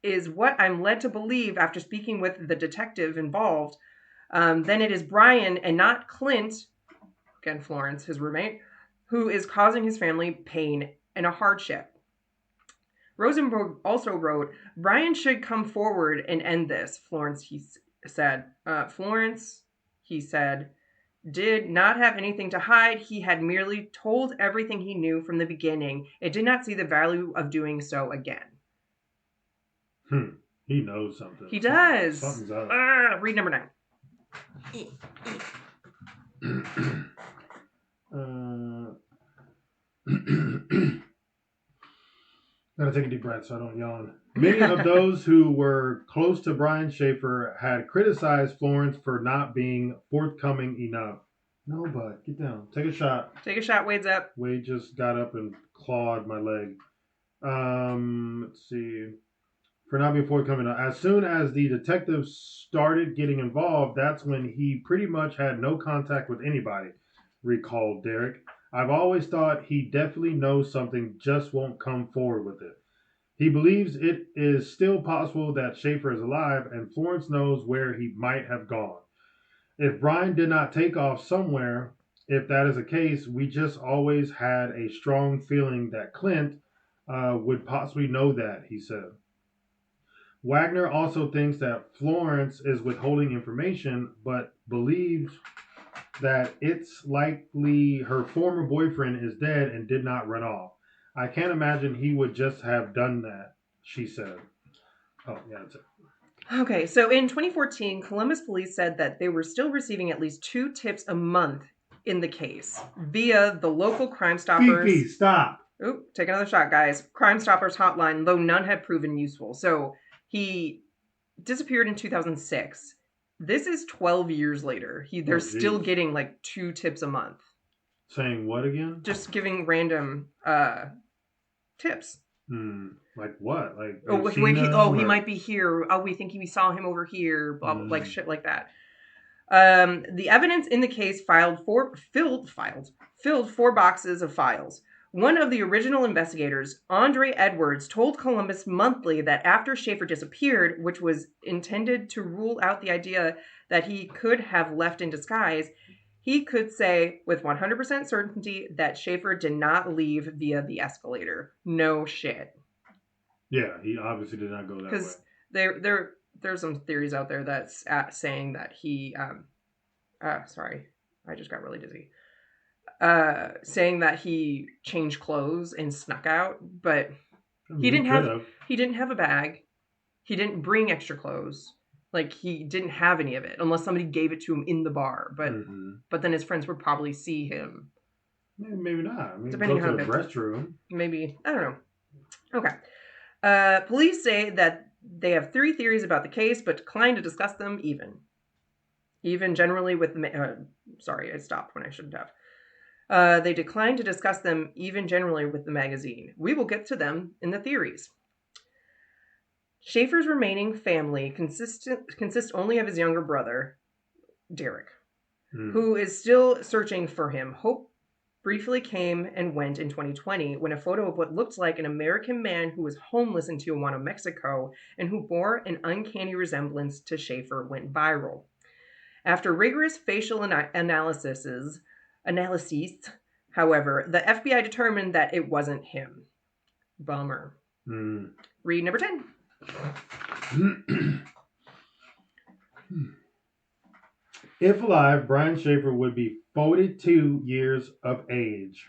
is what I'm led to believe after speaking with the detective involved, then it is Brian and not Clint, again Florence, his roommate, who is causing his family pain and a hardship. Rosenberg also wrote, Brian should come forward and end this, Florence, he said. Florence, he said, did not have anything to hide. He had merely told everything he knew from the beginning. It did not see the value of doing so again. He knows something. He does. Something's up. Read number 9. Gotta take a deep breath so I don't yawn. Many of those who were close to Brian Schaefer had criticized Florence for not being forthcoming enough. No, bud, get down. Take a shot. Take a shot. Wade's up. Wade just got up and clawed my leg. Let's see. For not being forthcoming enough. As soon as the detectives started getting involved, that's when he pretty much had no contact with anybody, recalled Derek. I've always thought he definitely knows something, just won't come forward with it. He believes it is still possible that Schaefer is alive, and Florence knows where he might have gone. If Brian did not take off somewhere, if that is the case, we just always had a strong feeling that Clint would possibly know that, he said. Wagner also thinks that Florence is withholding information, but believes that it's likely her former boyfriend is dead and did not run off. I can't imagine he would just have done that, she said. Oh, yeah, that's it. Okay, so in 2014, Columbus police said that they were still receiving at least 2 tips a month in the case via the local Crime Stoppers. Fifi, stop. Oop, take another shot, guys. Crime Stoppers hotline, though none had proven useful. So he disappeared in 2006. This is 12 years later. They're still getting like 2 tips a month. Saying what again? Just giving random tips. Like what? Like he might be here. Oh, we think we saw him over here. Blah, blah, like shit like that. The evidence in the case filled 4 boxes of files. One of the original investigators, Andre Edwards, told Columbus Monthly that after Schaefer disappeared, which was intended to rule out the idea that he could have left in disguise, he could say with 100% certainty that Schaefer did not leave via the escalator. No shit. Yeah, he obviously did not go that way. Because there's some theories out there that's saying that he sorry, I just got really dizzy. Saying that he changed clothes and snuck out, but he didn't have a bag. He didn't bring extra clothes. Like, he didn't have any of it unless somebody gave it to him in the bar. But then his friends would probably see him. Maybe not. I mean, depending go on to the restroom. Maybe, I don't know. Okay. Police say that they have 3 theories about the case, but decline to discuss them even generally with sorry, I stopped when I shouldn't have. They decline to discuss them even generally with the magazine. We will get to them in the theories. Schaefer's remaining family consists only of his younger brother, Derek, who is still searching for him. Hope briefly came and went in 2020 when a photo of what looked like an American man who was homeless in Tijuana, Mexico, and who bore an uncanny resemblance to Schaefer went viral. After rigorous facial analyses, however, the FBI determined that it wasn't him. Bummer. Read number 10. If alive, Brian Schaefer would be 42 years of age.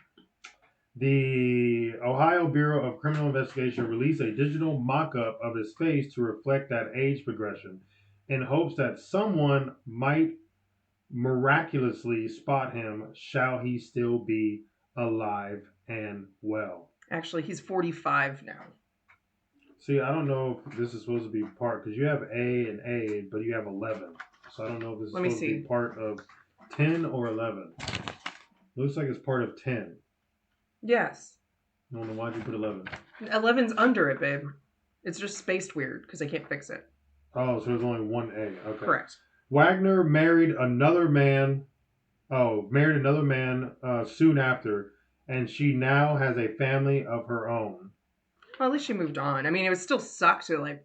The Ohio Bureau of Criminal Investigation released a digital mock-up of his face to reflect that age progression in hopes that someone might miraculously spot him, shall he still be alive and well. Actually, he's 45 now. See, I don't know if this is supposed to be part, because you have A and A, but you have 11. So I don't know if this is supposed to be part of 10 or 11. Looks like it's part of 10. Yes. I don't know why'd you put 11. 11's under it, babe. It's just spaced weird because I can't fix it. Oh, so there's only one A. Okay. Correct. Wagner married another man soon after, and she now has a family of her own. Well, at least she moved on. I mean, it would still suck to,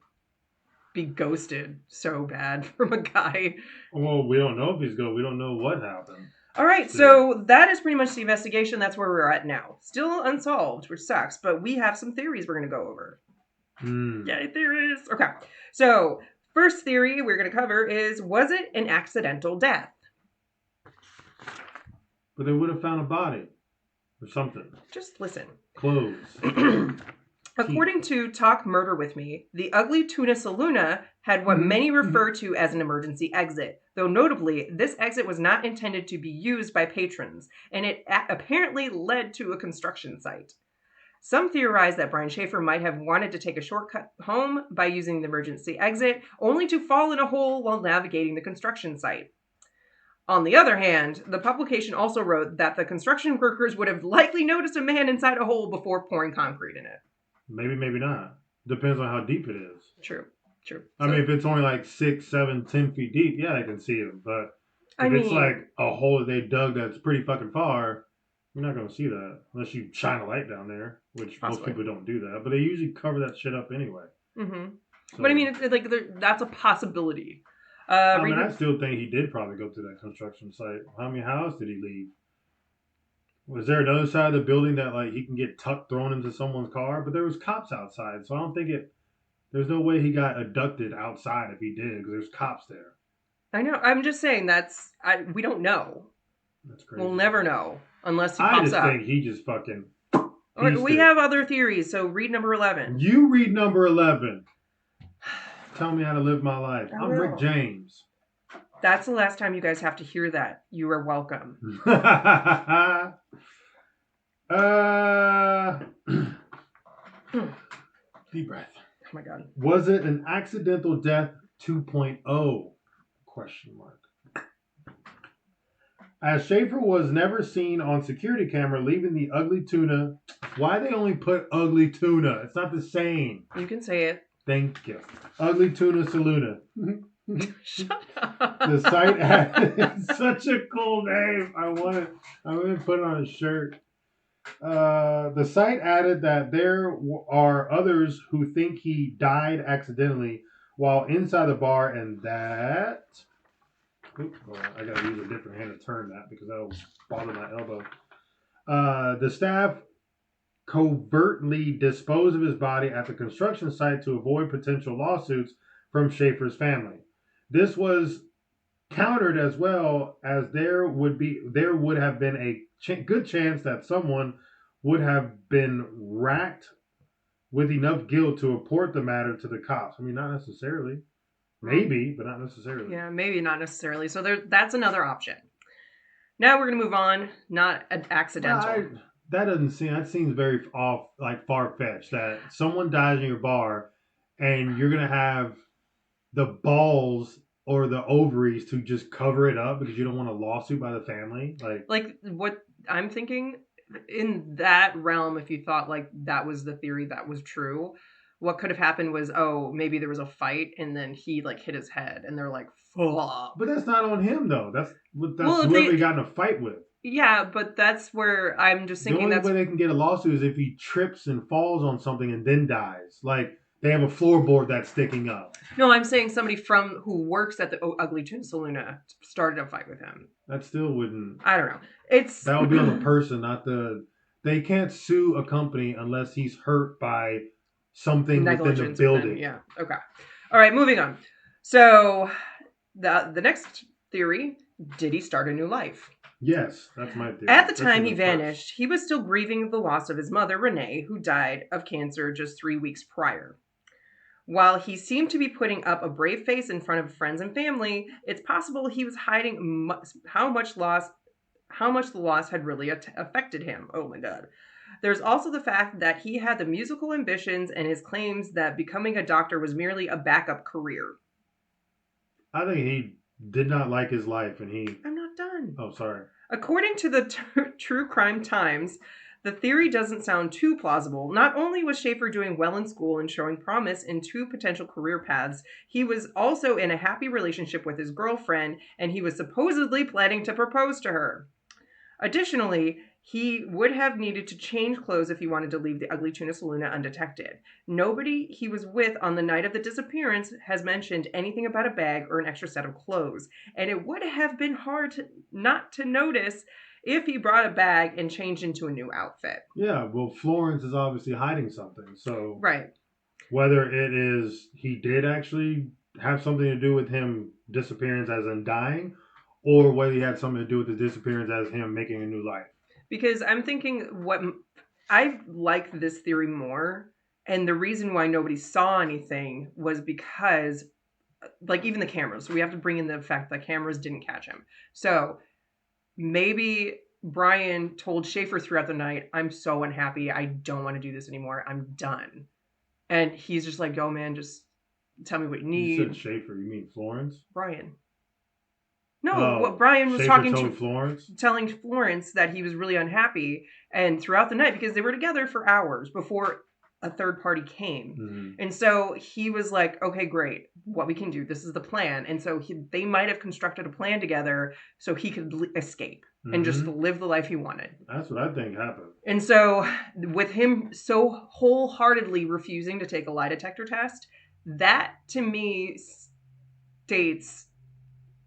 be ghosted so bad from a guy. Well, we don't know if he's ghost. We don't know what happened. All right, so that is pretty much the investigation. That's where we're at now. Still unsolved, which sucks, but we have some theories we're going to go over. Yay, theories. Okay, so first theory we're going to cover is, was it an accidental death? But they would have found a body or something. Just listen. Clothes. According to Talk Murder With Me, the Ugly Tuna Saloona had what many refer to as an emergency exit, though notably, this exit was not intended to be used by patrons, and it apparently led to a construction site. Some theorize that Brian Schaefer might have wanted to take a shortcut home by using the emergency exit, only to fall in a hole while navigating the construction site. On the other hand, the publication also wrote that the construction workers would have likely noticed a man inside a hole before pouring concrete in it. Maybe, maybe not. Depends on how deep it is. True. I mean, if it's only like 6, 7, 10 feet deep, yeah, I can see him. But if it's like a hole that they dug that's pretty fucking far, you're not going to see that. Unless you shine a light down there, which most people don't do that. But they usually cover that shit up anyway. Mm-hmm. So, but I mean, that's a possibility. I still think he did probably go to that construction site. How else did he leave? Was there another side of the building that he can get thrown into someone's car? But there was cops outside, so I don't think there's no way he got abducted outside if he did, because there's cops there. I know. I'm just saying we don't know. That's crazy. We'll never know unless he pops up. I just think he just fucking. We have other theories, so read number 11. You read number 11. Tell me how to live my life. I'm Rick James. That's the last time you guys have to hear that. You are welcome. Deep breath. Oh my God. Was it an accidental death 2.0? Question mark. As Schaefer was never seen on security camera leaving the Ugly Tuna. Why they only put Ugly Tuna? It's not the same. You can say it. Thank you. Ugly Tuna Saloona. Shut up. The site had such a cool name. I want to put it on a shirt. The site added that there are others who think he died accidentally while inside the bar, and that. Oops, I gotta use a different hand to turn that because that'll bother my elbow. The staff covertly dispose of his body at the construction site to avoid potential lawsuits from Schaefer's family. This was countered as well as there would have been a good chance that someone would have been racked with enough guilt to report the matter to the cops. I mean, not necessarily. Maybe, but not necessarily. Yeah, maybe not necessarily. So that's another option. Now we're gonna move on. Not accidental. That seems very far fetched. That someone dies in your bar, and you're gonna have the balls or the ovaries to just cover it up because you don't want a lawsuit by the family. Like what I'm thinking in that realm, if you thought like that was the theory that was true, what could have happened was, oh, maybe there was a fight and then he like hit his head and they're like, fuck. But that's not on him though. That's whoever he got in a fight with. Yeah, but that's where I'm just thinking the only way they can get a lawsuit is if he trips and falls on something and then dies. Like they have a floorboard that's sticking up. No, I'm saying somebody who works at the Ugly Tuna Saloon started a fight with him. That still wouldn't. I don't know. That would be on the person, not the. They can't sue a company unless he's hurt by something within the building. Yeah. Okay. All right. Moving on. So the next theory: did he start a new life? Yes, that's my theory. At the time he vanished, he was still grieving the loss of his mother, Renee, who died of cancer just 3 weeks prior. While he seemed to be putting up a brave face in front of friends and family, it's possible he was hiding how much the loss had really affected him. Oh my God. There's also the fact that he had the musical ambitions and his claims that becoming a doctor was merely a backup career. I think he did not like his life and I'm not done. Oh, sorry. According to the True Crime Times, the theory doesn't sound too plausible. Not only was Schaefer doing well in school and showing promise in 2 potential career paths, he was also in a happy relationship with his girlfriend, and he was supposedly planning to propose to her. Additionally, he would have needed to change clothes if he wanted to leave the Ugly Tuna Saloon undetected. Nobody he was with on the night of the disappearance has mentioned anything about a bag or an extra set of clothes, and it would have been hard not to notice if he brought a bag and changed into a new outfit. Yeah, well, Florence is obviously hiding something, so... Right. Whether it is he did actually have something to do with him disappearance as in dying, or whether he had something to do with the disappearance as him making a new life. Because I'm thinking I like this theory more, and the reason why nobody saw anything was because, like, even the cameras. We have to bring in the fact that cameras didn't catch him. So maybe Brian told Schaefer throughout the night, I'm so unhappy. I don't want to do this anymore. I'm done. And he's just like, yo, man, just tell me what you need. You said Schaefer. You mean Florence? Brian. No, what Brian was telling Florence that he was really unhappy, and throughout the night, because they were together for hours before a third party came. Mm-hmm. And so he was like, okay, great, what we can do, this is the plan. And so they might have constructed a plan together so he could escape and just live the life he wanted. That's what I think happened. And so with him so wholeheartedly refusing to take a lie detector test, that to me states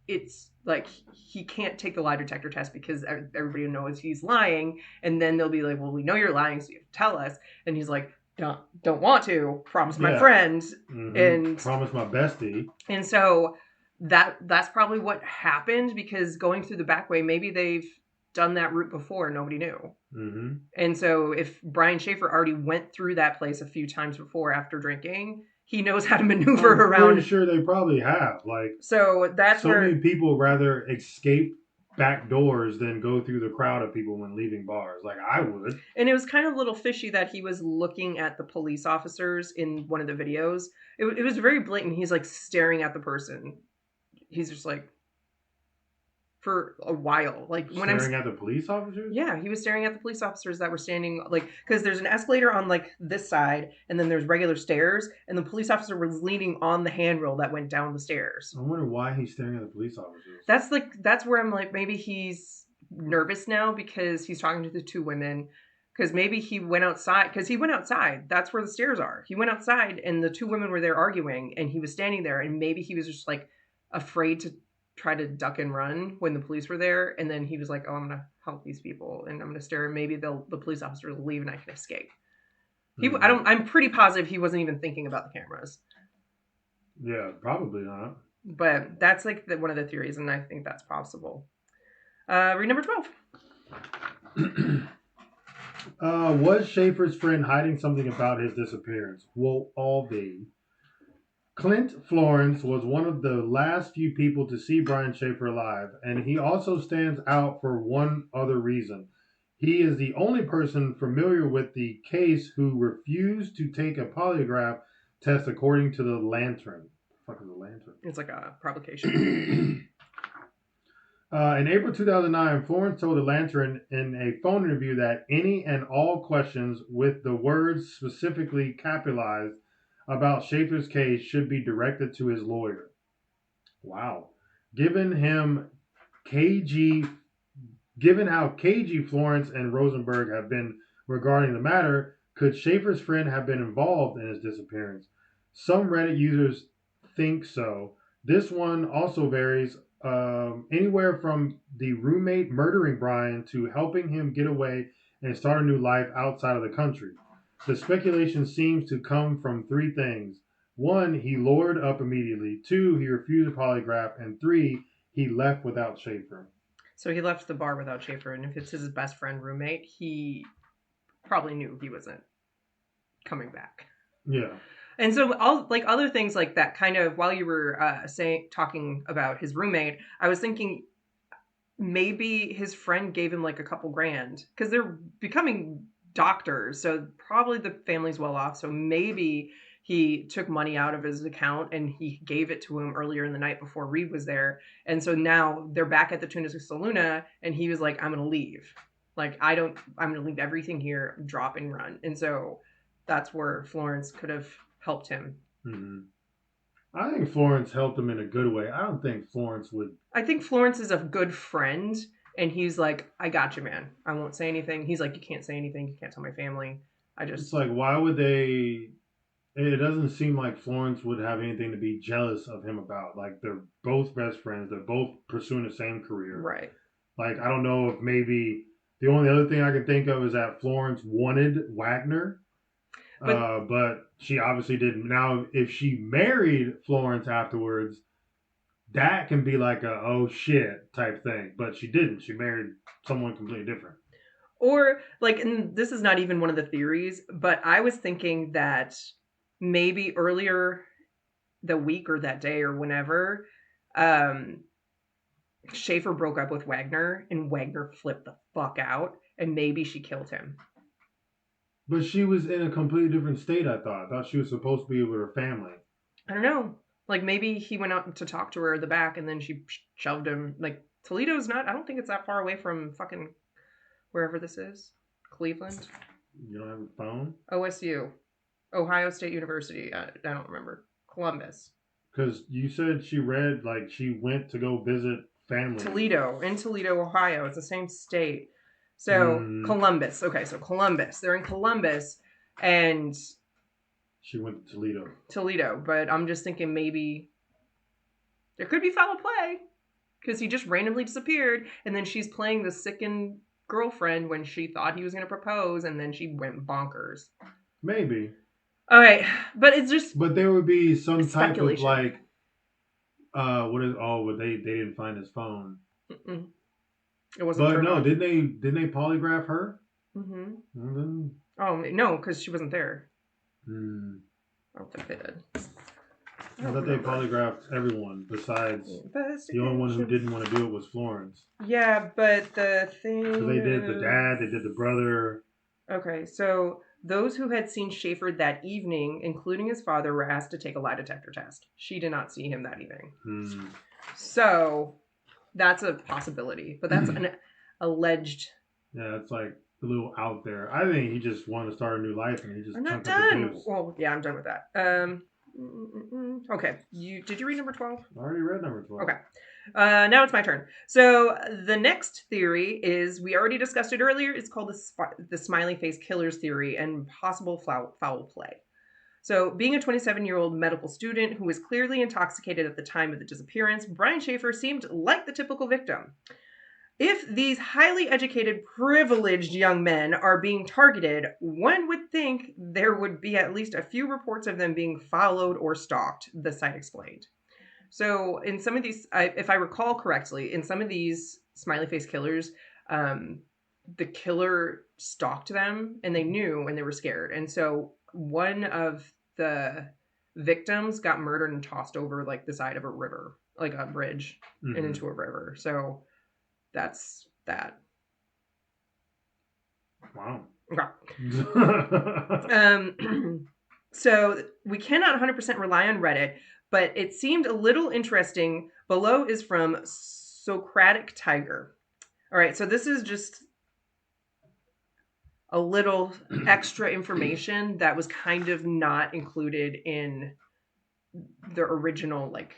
it's like he can't take the lie detector test because everybody knows he's lying, and then they'll be like, well, we know you're lying, so you have to tell us. And he's like, don't want to, promise my friend, and promise my bestie. And so that's probably what happened, because going through the back way, maybe they've done that route before, nobody knew. Mm-hmm. And so if Brian Schaefer already went through that place a few times before after drinking, he knows how to maneuver around. I'm pretty sure they probably have. So that's where many people rather escape back doors than go through the crowd of people when leaving bars. Like I would. And it was kind of a little fishy that he was looking at the police officers in one of the videos. It was very blatant. He's like staring at the person. He's just like, for a while, like when staring at the police officers. Yeah, he was staring at the police officers that were standing, like, because there's an escalator on like this side, and then there's regular stairs, and the police officer was leaning on the handrail that went down the stairs. I wonder why he's staring at the police officers. That's where I'm like, maybe he's nervous now because he's talking to the 2 women. Because maybe he went outside. Because he went outside. That's where the stairs are. He went outside, and the 2 women were there arguing, and he was standing there, and maybe he was just like afraid to try to duck and run when the police were there, and then he was like, "Oh, I'm gonna help these people, and I'm gonna stare. Maybe the police officers will leave, and I can escape." I'm pretty positive he wasn't even thinking about the cameras. Yeah, probably not. But that's like one of the theories, and I think that's possible. Read number 12. Was Schaefer's friend hiding something about his disappearance? We'll all be. Clint Florence was one of the last few people to see Brian Schaefer alive, and he also stands out for one other reason. He is the only person familiar with the case who refused to take a polygraph test according to the Lantern. What the fuck is a Lantern? It's like a publication. In April 2009, Florence told the Lantern in a phone interview that any and all questions with the words specifically capitalized about Schaefer's case should be directed to his lawyer. Wow. Given how cagey Florence and Rosenberg have been regarding the matter, could Schaefer's friend have been involved in his disappearance? Some Reddit users think so. This one also varies anywhere from the roommate murdering Brian to helping him get away and start a new life outside of the country. The speculation seems to come from three things. 1, he lured up immediately. 2, he refused a polygraph. And 3, he left without Schaefer. So he left the bar without Schaefer, and if it's his best friend roommate, he probably knew he wasn't coming back. Yeah. And so all like other things like that, kind of while you were talking about his roommate, I was thinking maybe his friend gave him like a couple grand because they're becoming doctors, so probably the family's well off. So maybe he took money out of his account and he gave it to him earlier in the night before Reed was there. And so now they're back at the Tuna Saluna, and he was like, "I'm gonna leave. Like I'm gonna leave everything here, drop and run." And so that's where Florence could have helped him. Mm-hmm. I think Florence helped him in a good way. I don't think Florence would. I think Florence is a good friend, and he's like, "I got you, man. I won't say anything." He's like, "You can't say anything. You can't tell my family." It's like, why would they? It doesn't seem like Florence would have anything to be jealous of him about. Like, they're both best friends. They're both pursuing the same career. Right. Like, I don't know if maybe the only other thing I can think of is that Florence wanted Wagner. But she obviously didn't. Now, if she married Florence afterwards, that can be like a oh shit type thing. But she didn't. She married someone completely different. Or like, and this is not even one of the theories, but I was thinking that maybe earlier the week or that day or whenever, Schaefer broke up with Wagner and Wagner flipped the fuck out, and maybe she killed him. But she was in a completely different state, I thought. I thought she was supposed to be with her family. I don't know. Like, maybe he went out to talk to her at the back, and then she shoved him. Like, Toledo's not... I don't think it's that far away from fucking wherever this is. Cleveland? You don't have a phone? OSU. Ohio State University. I don't remember. Columbus. Because you said she read, like, she went to go visit family. Toledo. In Toledo, Ohio. It's the same state. So, Columbus. Okay, so Columbus. They're in Columbus, and... She went to Toledo. Toledo, but I'm just thinking maybe... There could be foul play, because he just randomly disappeared, and then she's playing the sickened girlfriend when she thought he was going to propose, and then she went bonkers. Maybe. All right, but it's just... But there would be some type of, like... but they didn't find his phone. Mm-mm. It wasn't. But no, didn't they polygraph her? Mm-hmm. Mm-hmm. Oh no, because she wasn't there. Hmm. I don't think they did. I thought they polygraphed everyone besides the only one who didn't want to do it was Florence. Yeah, but the thing. So they did the dad, they did the brother. Okay, so those who had seen Schaefer that evening, including his father, were asked to take a lie detector test. She did not see him that evening. Hmm. So that's a possibility, but that's an alleged. Yeah, it's like a little out there. I think he just wanted to start a new life, and he just. I'm not done. Well, yeah, I'm done with that. Okay, did you read number 12? I already read number 12. Okay. Now it's my turn. So the next theory is, we already discussed it earlier. It's called the smiley face killers theory and possible foul play. So, being a 27-year-old medical student who was clearly intoxicated at the time of the disappearance, Brian Schaefer seemed like the typical victim. If these highly educated, privileged young men are being targeted, one would think there would be at least a few reports of them being followed or stalked, the site explained. So, in some of these, if I recall correctly, in some of these smiley face killers, the killer stalked them and they knew and they were scared. And so one of the victims got murdered and tossed over like the side of a river, like a bridge, and into a river. So that's that. Wow. Okay. So we cannot 100% rely on Reddit, but it seemed a little interesting. Below is from Socratic Tiger. All right, so this is just a little extra information that was kind of not included in the original like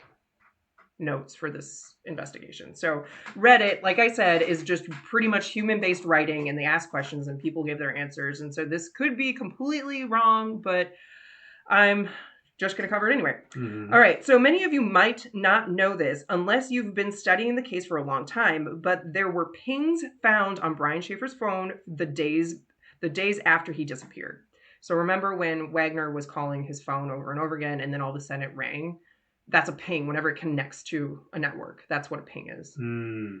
notes for this investigation. So Reddit, like I said, is just pretty much human-based writing, and they ask questions and people give their answers. And so this could be completely wrong, but I'm just going to cover it anyway. All right. So many of you might not know this unless you've been studying the case for a long time, but there were pings found on Brian Schaefer's phone the days after he disappeared. So remember when Wagner was calling his phone over and over again, and then all of a sudden it rang? That's a ping whenever it connects to a network. That's what a ping is.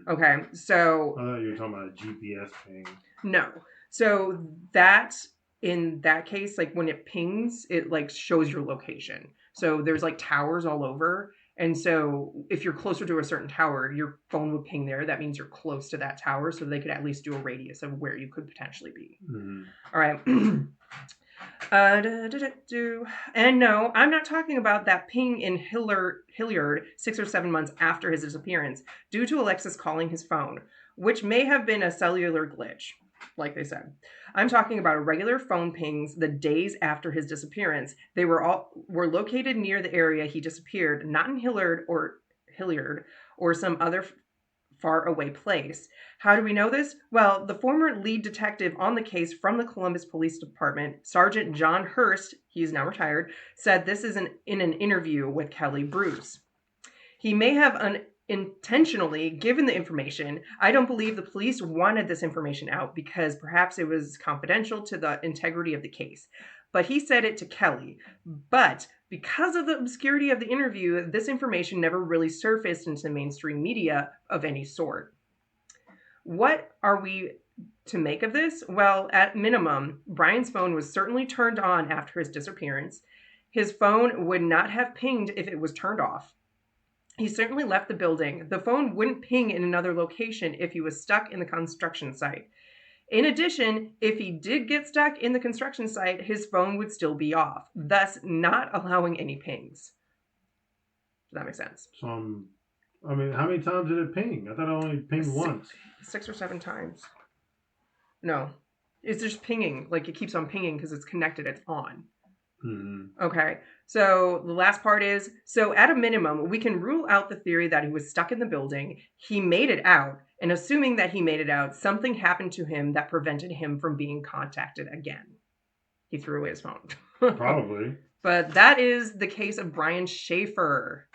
Okay. So I thought you were talking about a GPS ping. No. So that, in that case, like when it pings, it like shows your location. So there's like towers all over. And so if you're closer to a certain tower, your phone would ping there. That means you're close to that tower. So they could at least do a radius of where you could potentially be. All right. And no, I'm not talking about that ping in Hilliard 6 or 7 months after his disappearance due to Alexis calling his phone, which may have been a cellular glitch, like they said. I'm talking about regular phone pings the days after his disappearance. They were located near the area he disappeared, not in Hilliard or some other far away place. How do we know this? Well, the former lead detective on the case from the Columbus Police Department, Sergeant John Hurst, he is now retired, said this is in an interview with Kelly Bruce. He may have unintentionally given the information. I don't believe the police wanted this information out because perhaps it was confidential to the integrity of the case. But he said it to Kelly. But because of the obscurity of the interview, this information never really surfaced into the mainstream media of any sort. What are we to make of this? Well, at minimum, Brian's phone was certainly turned on after his disappearance. His phone would not have pinged if it was turned off. He certainly left the building. The phone wouldn't ping in another location if he was stuck in the construction site. In addition, if he did get stuck in the construction site, his phone would still be off, thus not allowing any pings. Does that make sense? So, I mean, how many times did it ping? I thought it only pinged once. 6 or 7 times. No. It's just pinging. Like, it keeps on pinging because it's connected. It's on. Okay. So the last part is, so at a minimum, we can rule out the theory that he was stuck in the building. He made it out. And assuming that he made it out, something happened to him that prevented him from being contacted again. He threw away his phone. Probably. But that is the case of Brian Schaefer.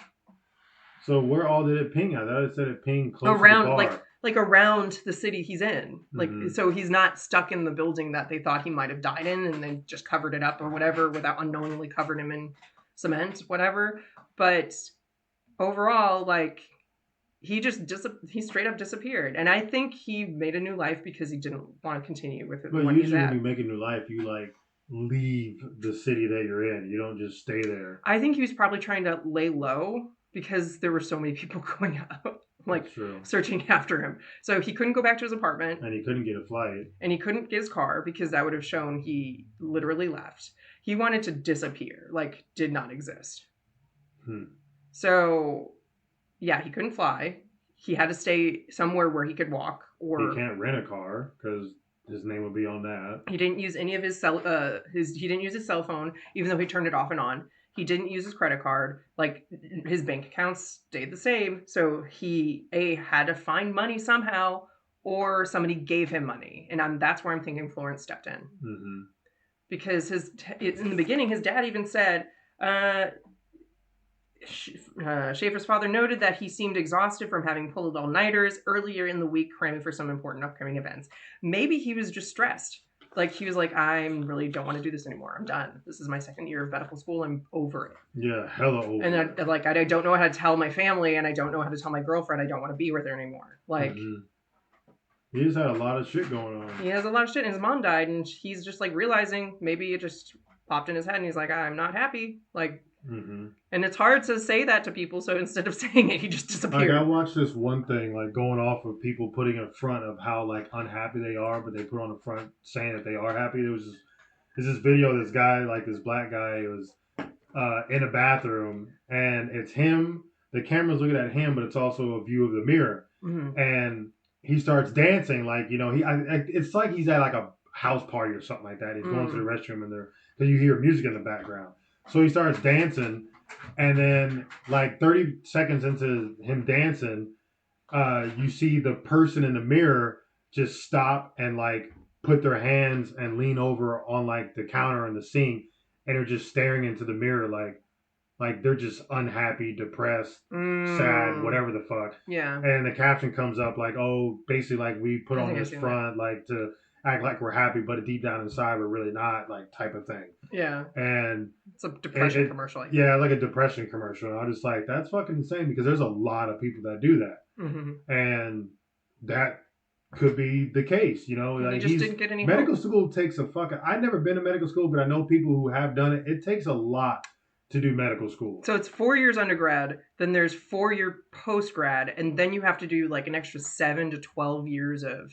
So where all did it ping at? I thought it said it pinged close around, to the bar. like around the city he's in. Like, so he's not stuck in the building that they thought he might have died in and they just covered it up or whatever without unknowingly covered him in cement, whatever. But overall, like, he straight up disappeared. And I think he made a new life because he didn't want to continue with it. But usually when you make a new life, you like leave the city that you're in. You don't just stay there. I think he was probably trying to lay low because there were so many people going out, like searching after him. So he couldn't go back to his apartment. And he couldn't get a flight. And he couldn't get his car because that would have shown he literally left. He wanted to disappear, like did not exist. So, yeah, he couldn't fly. He had to stay somewhere where he could walk. Or he can't rent a car because his name would be on that. He didn't use any of his he didn't use his cell phone, even though he turned it off and on. He didn't use his credit card. Like, his bank accounts stayed the same. So he had to find money somehow, or somebody gave him money. And that's where I'm thinking Florence stepped in. because in the beginning, his dad even said, Schaefer's father noted that he seemed exhausted from having pulled all-nighters earlier in the week, cramming for some important upcoming events. Maybe he was just stressed. Like, he was like, I really don't want to do this anymore. I'm done. This is my second year of medical school. I'm over it. Yeah, hella over. And I don't know how to tell my family, and I don't know how to tell my girlfriend I don't want to be with her anymore. Like, he just had a lot of shit going on. He has a lot of shit, and his mom died, and he's just like realizing maybe it just popped in his head, and he's like, I'm not happy. Like, and it's hard to say that to people, so instead of saying it, he just disappeared. Like, I watched this one thing, like, going off of people putting in front of how, like, unhappy they are, but they put on the front saying that they are happy. There's this video of this guy, like, this black guy, was in a bathroom, and it's him, the camera's looking at him, but it's also a view of the mirror. And he starts dancing, like, it's like he's at, like, a house party or something like that. He's going to the restroom, and you hear music in the background. So he starts dancing, and then, like, 30 seconds into him dancing, you see the person in the mirror just stop and, like, put their hands and lean over on, like, the counter in the sink, and they're just staring into the mirror like they're just unhappy, depressed, sad, whatever the fuck. Yeah. And the caption comes up like, oh, basically, like, we put on this front, like, to act like we're happy, but deep down inside we're really not, like, type of thing. Yeah. And it's a depression commercial. Yeah, like a depression commercial. And I'm just like, that's fucking insane, because there's a lot of people that do that. And that could be the case, Like, he just didn't get any medical school takes a fucking... I've never been to medical school, but I know people who have done it. It takes a lot to do medical school. So it's 4 years undergrad, then there's 4 year postgrad, and then you have to do, like, an extra 7 to 12 years of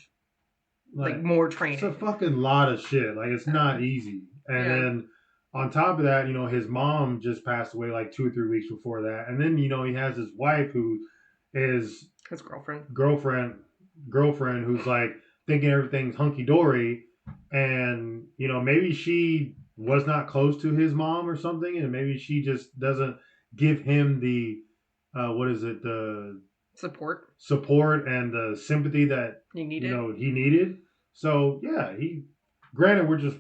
like more training. It's a fucking lot of shit. Like, it's not easy. And then on top of that, his mom just passed away like 2 or 3 weeks before that. And then, he has his wife who is his girlfriend who's like thinking everything's hunky dory. And, maybe she was not close to his mom or something. And maybe she just doesn't give him the, the support and the sympathy that he needed. He needed. So yeah, granted, we're just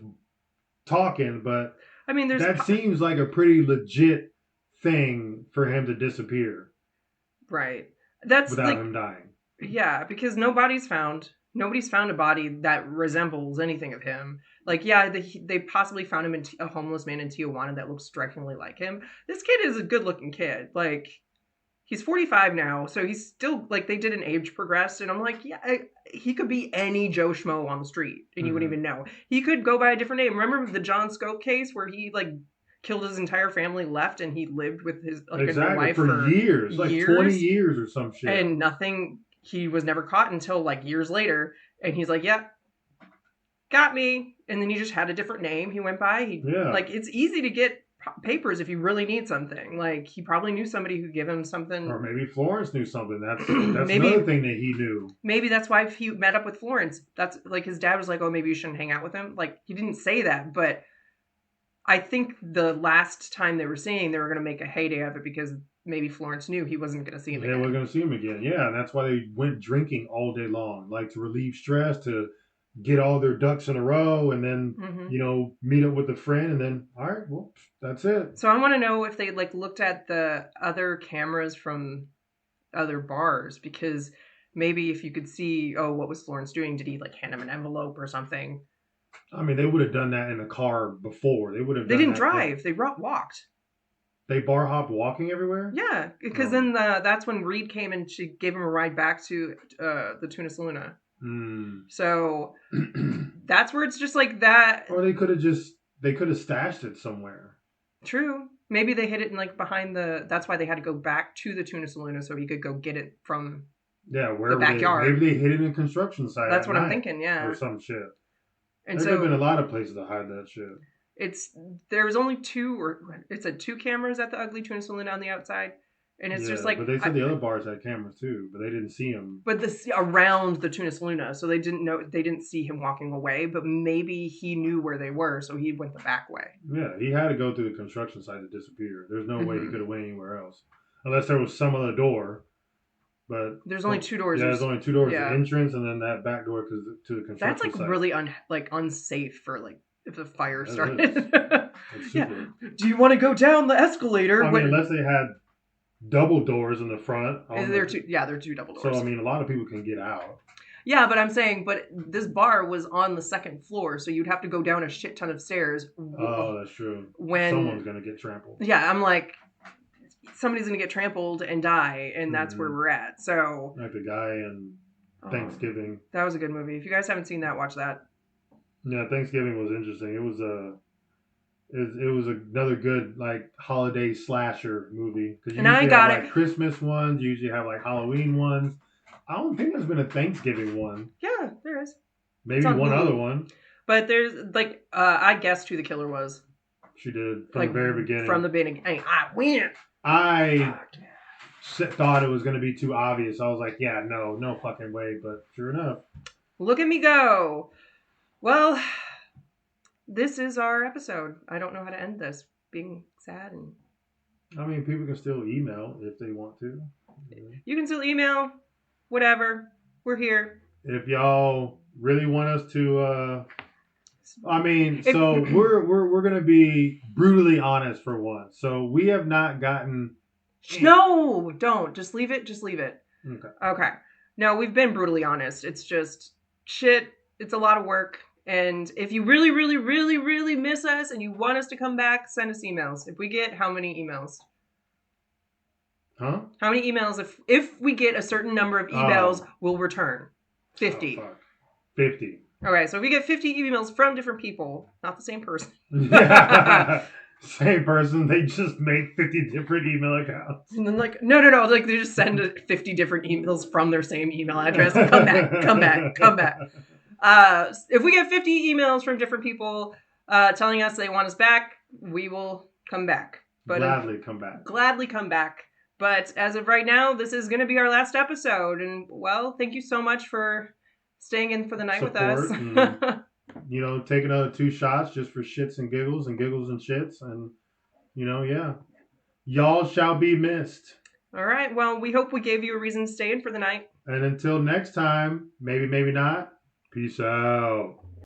talking, but I mean, that seems like a pretty legit thing for him to disappear. Right. That's without him dying. Yeah, because nobody's found a body that resembles anything of him. Like, yeah, they possibly found him in a homeless man in Tijuana that looks strikingly like him. This kid is a good-looking kid. Like, he's 45 now, so he's still, like, they did an age progressed, and I'm like, yeah, he could be any Joe Schmo on the street, and you wouldn't even know. He could go by a different name. Remember the John Scope case where he, like, killed his entire family, left, and he lived with his like, wife for years, like 20 years or some shit. And nothing, he was never caught until, like, years later, and he's like, yeah, got me. And then he just had a different name he went by. Like, it's easy to get papers if you really need something. Like, he probably knew somebody who give him something, or maybe Florence knew something. That's maybe, another thing that he knew. Maybe that's why he met up with Florence. That's like, his dad was like, oh, maybe you shouldn't hang out with him. Like, he didn't say that, but I think the last time they were seeing, they were going to make a heyday of it because maybe Florence knew he wasn't going to see him again. They were going to see him again. Yeah, and that's why they went drinking all day long, like, to relieve stress, to get all their ducks in a row, and then, meet up with a friend, and then, all right, well, that's it. So I want to know if they, like, looked at the other cameras from other bars, because maybe if you could see, oh, what was Florence doing? Did he, like, hand him an envelope or something? I mean, they would have done that in the car before. They would have. They didn't drive. They walked. They bar hopped walking everywhere? Yeah, because then that's when Reed came and she gave him a ride back to the Tunis Luna. So that's where it's just like that. Or they could have stashed it somewhere. True. Maybe they hid it in, like, behind that's why they had to go back to the Tunis Luna so he could go get it from the backyard. Maybe they hid it in a construction site. That's what I'm thinking, yeah. Or some shit. And there have been a lot of places to hide that shit. There was only two cameras at the ugly Tunis Luna on the outside. And it's just like... But they said the other bars had cameras too, but they didn't see him. But around the Tunis Luna, so they didn't see him walking away, but maybe he knew where they were, so he went the back way. Yeah, he had to go through the construction site to disappear. There's no way he could have went anywhere else. Unless there was some other door. But there's only 2 doors. Yeah, there's only 2 doors. Yeah. The entrance and then that back door to the construction site. That's, like, really unsafe for, like, if the fire That started. It's Yeah. super. Do you want to go down the escalator? I mean, unless they had double doors in the front. They're two double doors. So I mean, a lot of people can get out. Yeah, but I'm saying, but this bar was on the second floor, so you'd have to go down a shit ton of stairs. Oh, that's true. When someone's gonna get trampled. Yeah, I'm like, somebody's gonna get trampled and die, and that's where we're at. So like the guy in Thanksgiving. That was a good movie. If you guys haven't seen that, watch that. Yeah, Thanksgiving was interesting. It was another good like holiday slasher movie because you usually have like Christmas ones, you usually have like Halloween ones. I don't think there's been a Thanksgiving one. Yeah, there is. Maybe one other one. But there's like I guessed who the killer was. She did from the very beginning. From the beginning, I win. I thought it was going to be too obvious. I was like, yeah, no fucking way. But sure enough, look at me go. Well, this is our episode. I don't know how to end this. Being sad and. I mean, people can still email if they want to. You can still email. Whatever. We're here. If y'all really want us to, we're gonna be brutally honest for once. So we have not gotten. No, don't. Just leave it. Okay. No, we've been brutally honest. It's just shit. It's a lot of work. And if you really, really, really, really miss us and you want us to come back, send us emails. If we get how many emails? Huh? How many emails? If we get a certain number of emails, we'll return 50. 50. Okay, so if we get 50 emails from different people, not the same person. Same person. They just make 50 different email accounts. And then no. Like they just send 50 different emails from their same email address. Come back. If we get 50 emails from different people telling us they want us back, we will come back. But gladly come back. But as of right now, this is going to be our last episode. And, well, thank you so much for staying in for the night with us. And, take another 2 shots just for shits and giggles and shits. And, yeah. Y'all shall be missed. All right. Well, we hope we gave you a reason to stay in for the night. And until next time, maybe not, peace out.